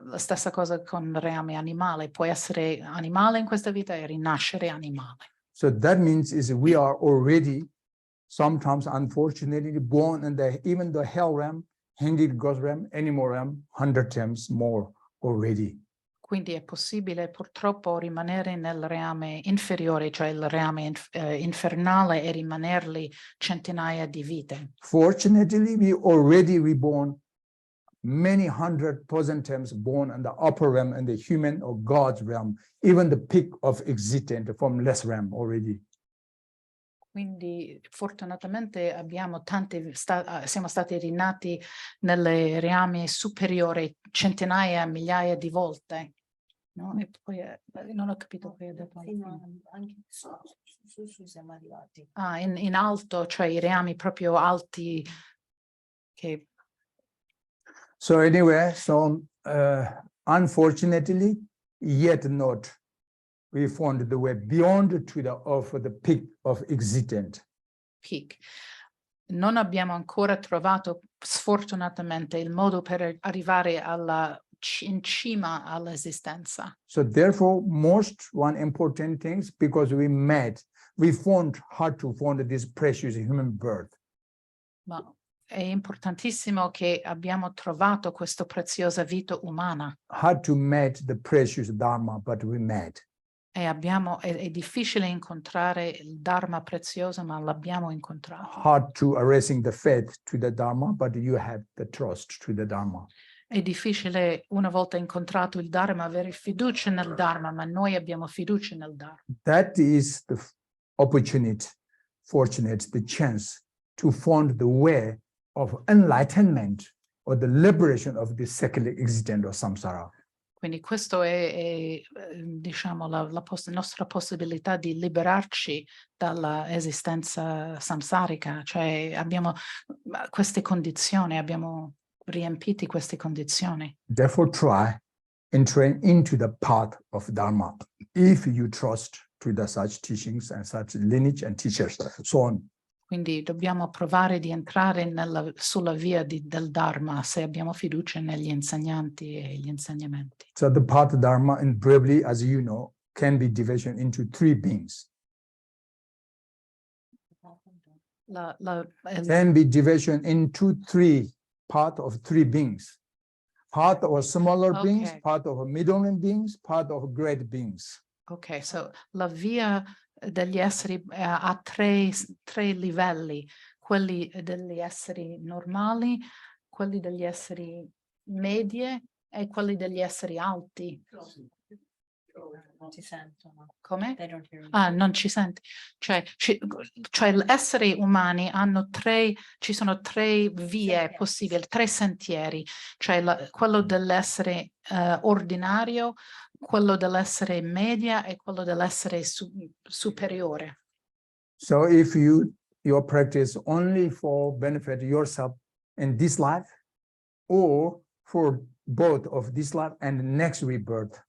la stessa cosa con reame animale, puoi essere animale in questa vita e rinascere animale. So that means is we are already sometimes unfortunately born in even the hell realm, hanging ghost realm, animal realm, 100 times more already. Quindi è possibile purtroppo rimanere nel reame inferiore, cioè il reame infernale, e rimanerli centinaia di vite. Fortunately, we already reborn many 100,000 times born in the upper realm, in the human or God's realm, even the peak of existence from less realm already. Quindi fortunatamente siamo stati rinati nelle reami superiori centinaia, migliaia di volte. No? E poi non ho capito poi ho detto. Anche su siamo arrivati. Ah, in alto, cioè i reami proprio alti che So anyway, unfortunately, yet not, we found the way beyond to the peak of existence. peak. Non abbiamo ancora trovato sfortunatamente il modo per arrivare in cima all'esistenza. So therefore, one important thing, because we found how to find this precious human birth. Ma è importantissimo che abbiamo trovato questa preziosa vita umana. How to meet the precious Dharma, but we met. E è difficile incontrare il Dharma prezioso, ma l'abbiamo incontrato. Hard to erasing the faith to the Dharma, but you have the trust to the Dharma. È difficile, una volta incontrato il Dharma, avere fiducia nel Dharma, ma noi abbiamo fiducia nel Dharma. That is the fortunate, the chance to find the way of enlightenment or the liberation of the secular existence of samsara. Quindi questo è diciamo, la nostra possibilità di liberarci dalla esistenza samsarica, cioè abbiamo queste condizioni, abbiamo riempiti queste condizioni. Therefore, try entering into the path of Dharma if you trust to the such teachings and such lineage and teachers, so on. Quindi dobbiamo provare di entrare sulla via del Dharma se abbiamo fiducia negli insegnanti e gli insegnamenti. So the path of Dharma, in briefly, as you know, can be divided into three beings. Can be division into part of three beings. Part of smaller beings, part of middling beings, part of great beings. Ok, so la via degli esseri ha tre livelli, quelli degli esseri normali, quelli degli esseri medie e quelli degli esseri alti. Non ti sentono. Come? Ah, non ci senti. Cioè gli esseri umani hanno ci sono tre vie possibili, tre sentieri. Cioè quello dell'essere ordinario, quello dell'essere media e quello dell'essere superiore. So if your practice only for benefit yourself in this life or for both of this life and next rebirth,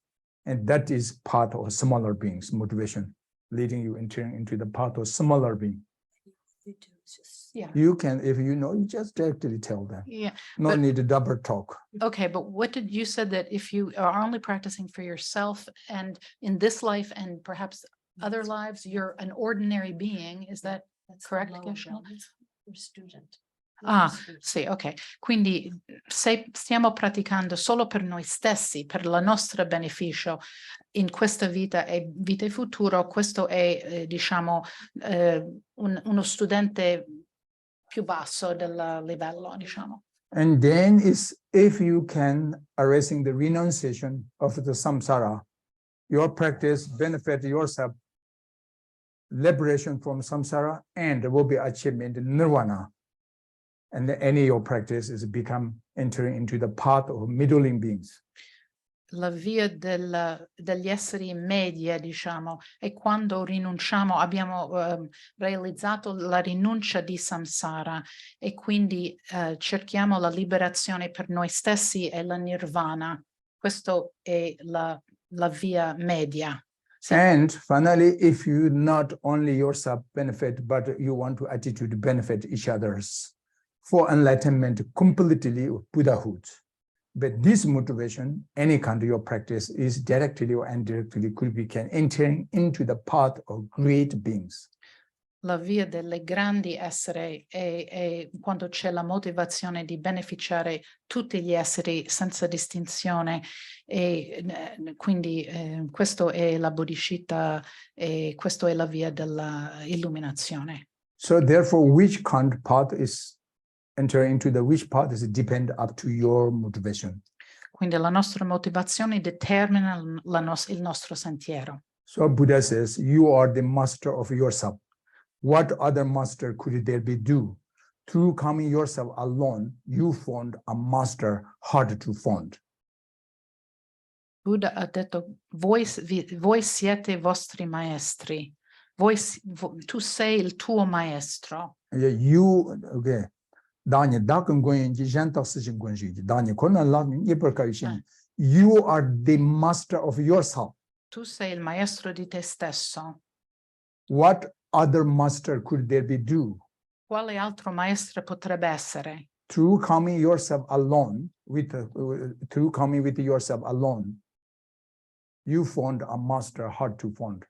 and that is part of smaller beings motivation, leading you into the path of smaller being. Yeah. You can, if you know, you just directly tell them. Yeah. No need to double talk. Okay, but what did you said that if you are only practicing for yourself and in this life and perhaps other lives, you're an ordinary being, is that correct, Geshe? Student. Ah, sì, ok. Quindi se stiamo praticando solo per noi stessi, per il nostro beneficio in questa vita e vita futuro, questo è, diciamo, uno studente più basso del livello, diciamo. And then if you can erasing the renunciation of the samsara, your practice benefit yourself, liberation from samsara, and there will be achievement in nirvana. And any your practice is become entering into the path of middling beings. La via degli esseri media, diciamo, è quando rinunciamo, abbiamo realizzato la rinuncia di samsara e quindi cerchiamo la liberazione per noi stessi e la nirvana. Questo è la via media. Sì. And finally, if you not only yourself benefit, but you want to attitude benefit each others for enlightenment completely of Buddhahood. But this motivation, any kind of your practice is directly or indirectly could be entering into the path of great beings. La via delle grandi esseri è quando c'è la motivazione di beneficiare tutti gli esseri senza distinzione e quindi questo è la bodhicitta e questo è la via della illuminazione. So therefore, which kind of path is enter into the which path is depend up to your motivation. Quindi la nostra motivazione determina il nostro sentiero. So Buddha says, you are the master of yourself. What other master could there be do? Through coming yourself alone, you found a master hard to find. Buddha ha detto, voi siete i vostri maestri, tu sei il tuo maestro. You, okay. You are the master of yourself. Tu sei il maestro di te stesso. What other master could there be do? Quale altro maestro potrebbe essere? Through coming yourself alone, through coming with yourself alone, you found a master hard to find.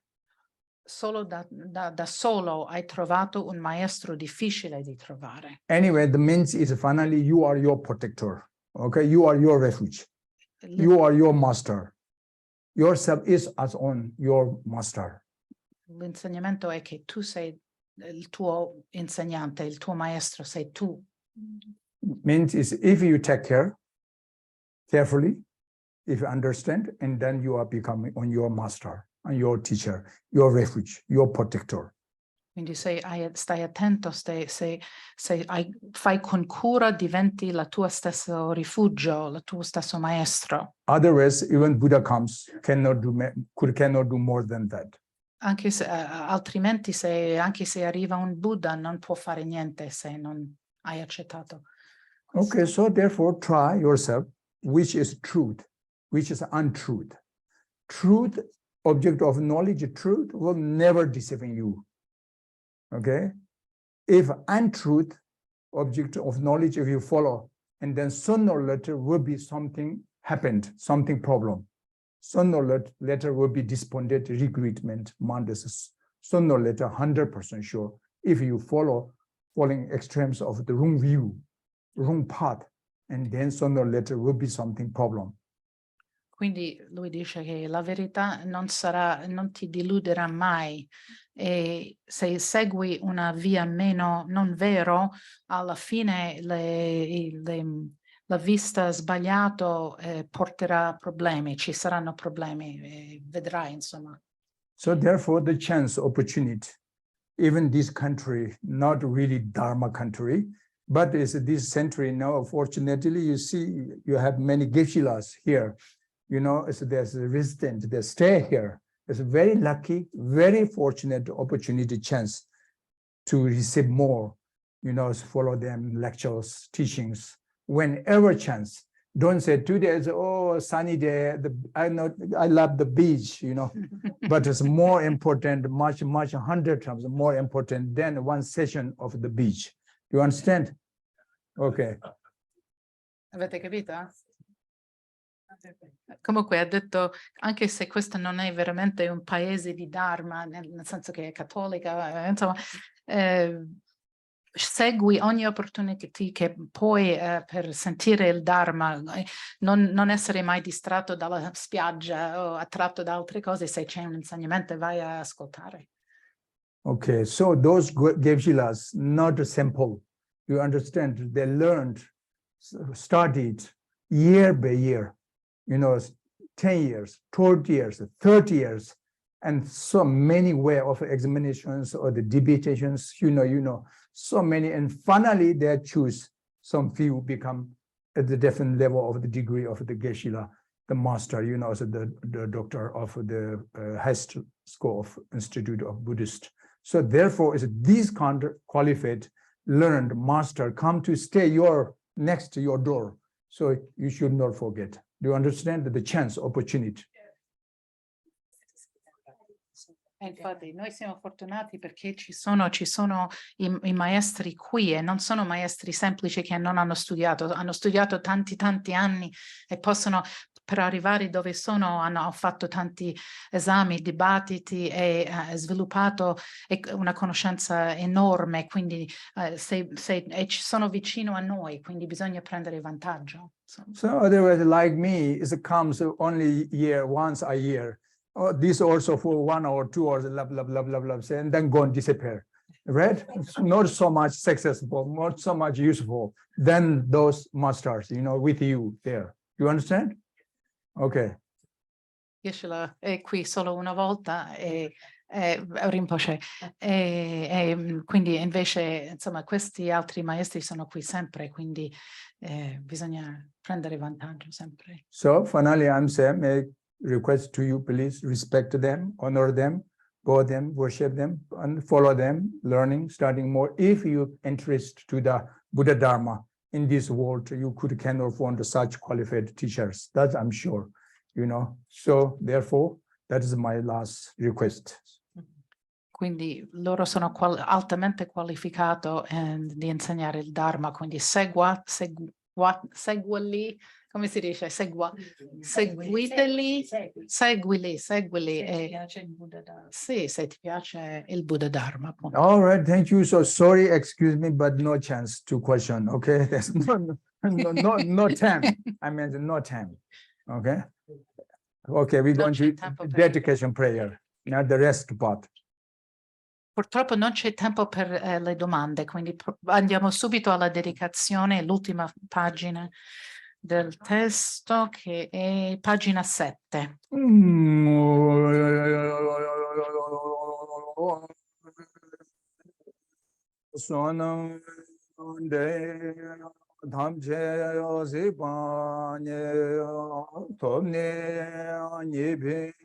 Solo da solo hai trovato un maestro difficile di trovare. Anyway, the means is finally you are your protector. Okay, you are your refuge. You are your master. Yourself is as on your master. L'insegnamento è che tu sei il tuo insegnante, il tuo maestro sei tu. Means is if you take care carefully, if you understand, and then you are becoming on your master, and your teacher, your refuge, your protector. Quindi se stai attento, fai con cura, diventi il tuo stesso rifugio, il tuo stesso maestro. Otherwise, even Buddha comes, cannot do more than that. Anche se, altrimenti, anche se arriva un Buddha, non può fare niente se non hai accettato. Okay, so therefore try yourself, which is truth, which is untruth. Truth, object of knowledge, truth will never deceive you. Okay? If untruth, object of knowledge, if you follow, and then sooner or later will be something happened, something problem. Sooner or later will be despondent, regretment, mandus. Sooner or later, 100% sure, if you following extremes of the wrong view, wrong path, and then sooner or later will be something problem. Quindi lui dice che la verità non ti deluderà mai, e se segui una via meno non vero, alla fine la vista sbagliato porterà problemi, ci saranno problemi, vedrai insomma. So therefore the chance, opportunity, even this country, not really Dharma country, but is this century now, fortunately, you see, you have many geshe-las here. You know, so there's a resident, they stay here. It's a very lucky, very fortunate opportunity, chance to receive more, you know, follow them lectures, teachings, whenever chance. Don't say today is, oh, sunny day, I love the beach, you know, but it's more important, much, 100 times more important than one session of the beach. You understand? Okay. Avete capito? Comunque ha detto, anche se questo non è veramente un paese di Dharma, nel senso che è cattolica, insomma, segui ogni opportunità che puoi per sentire il Dharma, non essere mai distratto dalla spiaggia o attratto da altre cose. Se c'è un insegnamento vai a ascoltare. Okay, so those geshe-las, not simple. You understand, they learned, studied year by year, you know, 10 years, 12 years, 30 years, and so many way of examinations or the debations, you know, so many, and finally they choose some few become at the different level of the degree of the geshe-la, the master, you know, so the doctor of the highest school of Institute of Buddhist. So therefore, is these qualified, learned master come to stay next to your door. So you should not forget. Do you understand the chance, opportunity? Infatti noi siamo fortunati perché ci sono i maestri qui, e non sono maestri semplici che non hanno studiato tanti anni e possono, per arrivare dove sono, hanno fatto tanti esami, dibattiti e sviluppato una conoscenza enorme, quindi ci sono vicino a noi, quindi bisogna prendere vantaggio. So otherwise, like me, it comes only once a year. Oh, this also for 1 or 2 hours, blah, blah, blah, blah, blah, and then go and disappear, right? It's not so much successful, not so much useful than those masters, you know, with you there. You understand? Okay. Geshe-la è qui solo una volta e Rinpoche. Quindi invece, insomma, questi altri maestri sono qui sempre, quindi bisogna prendere vantaggio sempre. So finally, I'm saying, may request to you, please respect them, honor them, go them, worship them, and follow them, learning, studying more. If you interest to the Buddha Dharma in this world, you cannot find such qualified teachers. That I'm sure, you know. So therefore, that is my last request. Quindi loro sono altamente qualificati di insegnare il Dharma, quindi seguili, come si dice? Seguiteli. Sì, se ti piace il Buddha Dharma. Appunto. All right, thank you. So sorry, excuse me, but no chance to question. Okay, there's no time. I mean, no time. Okay. Okay, we're going to dedication prayer. Now the rest part. Purtroppo non c'è tempo per le domande, quindi andiamo subito alla dedicazione, l'ultima pagina del testo, che è pagina 7. Sonam de dhamche sipanye thomne nyepe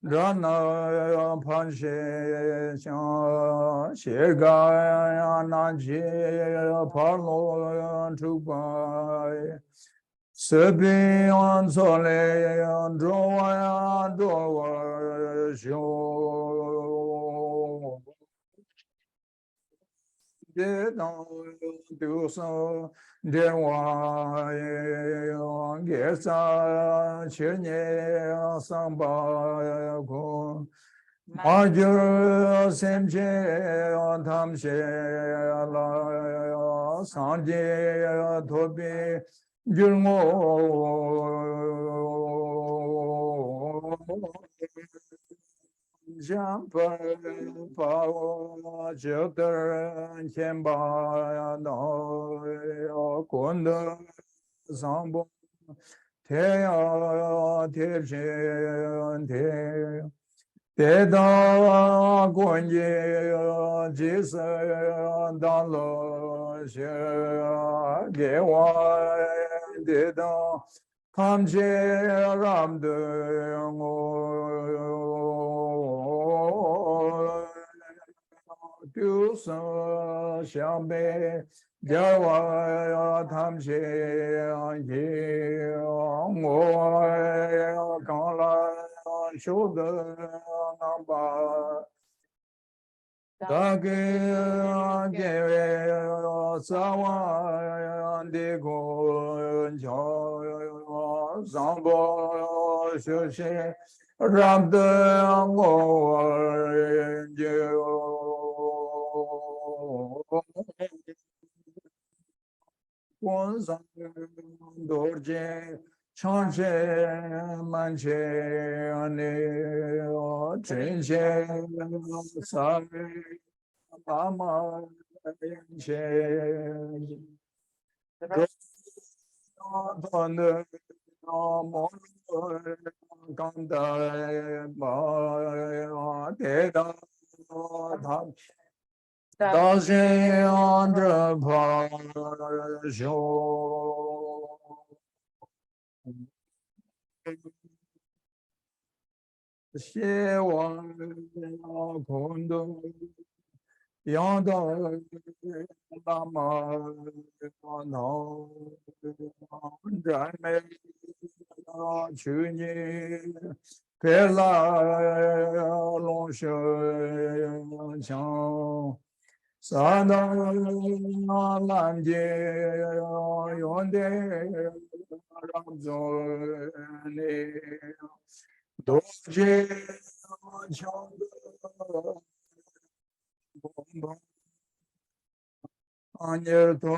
rana panshe sha sherga nanje parlo chupai Sebi on sole on drowa drowa shio de do so de wa ge sa chenye samba go ma ju sem je on tham she la san je thobe Gülmo Jampa Pao Jupiter Kemba no Kunda Zambo Tea Terjen Te Teda Gonye Jisa Danlo Gewa Deda Kamje Ramde Tusa Shambe Jawa Tamje Ye Ngo Kala Shoda Namba Dage Gere Sawa Dego Zambo Shushe Ramde Ngo Dorje Chanche Manche Ane Chenche Save Mama Che Donde Amor Ganda Ba Teda Daje Andra Bhajo Shewa Kondo Yanda Lama No Drame Chuni Pela Longsho Chang Sada Lanje Yonde Ramzone Doje Chanda Anyer to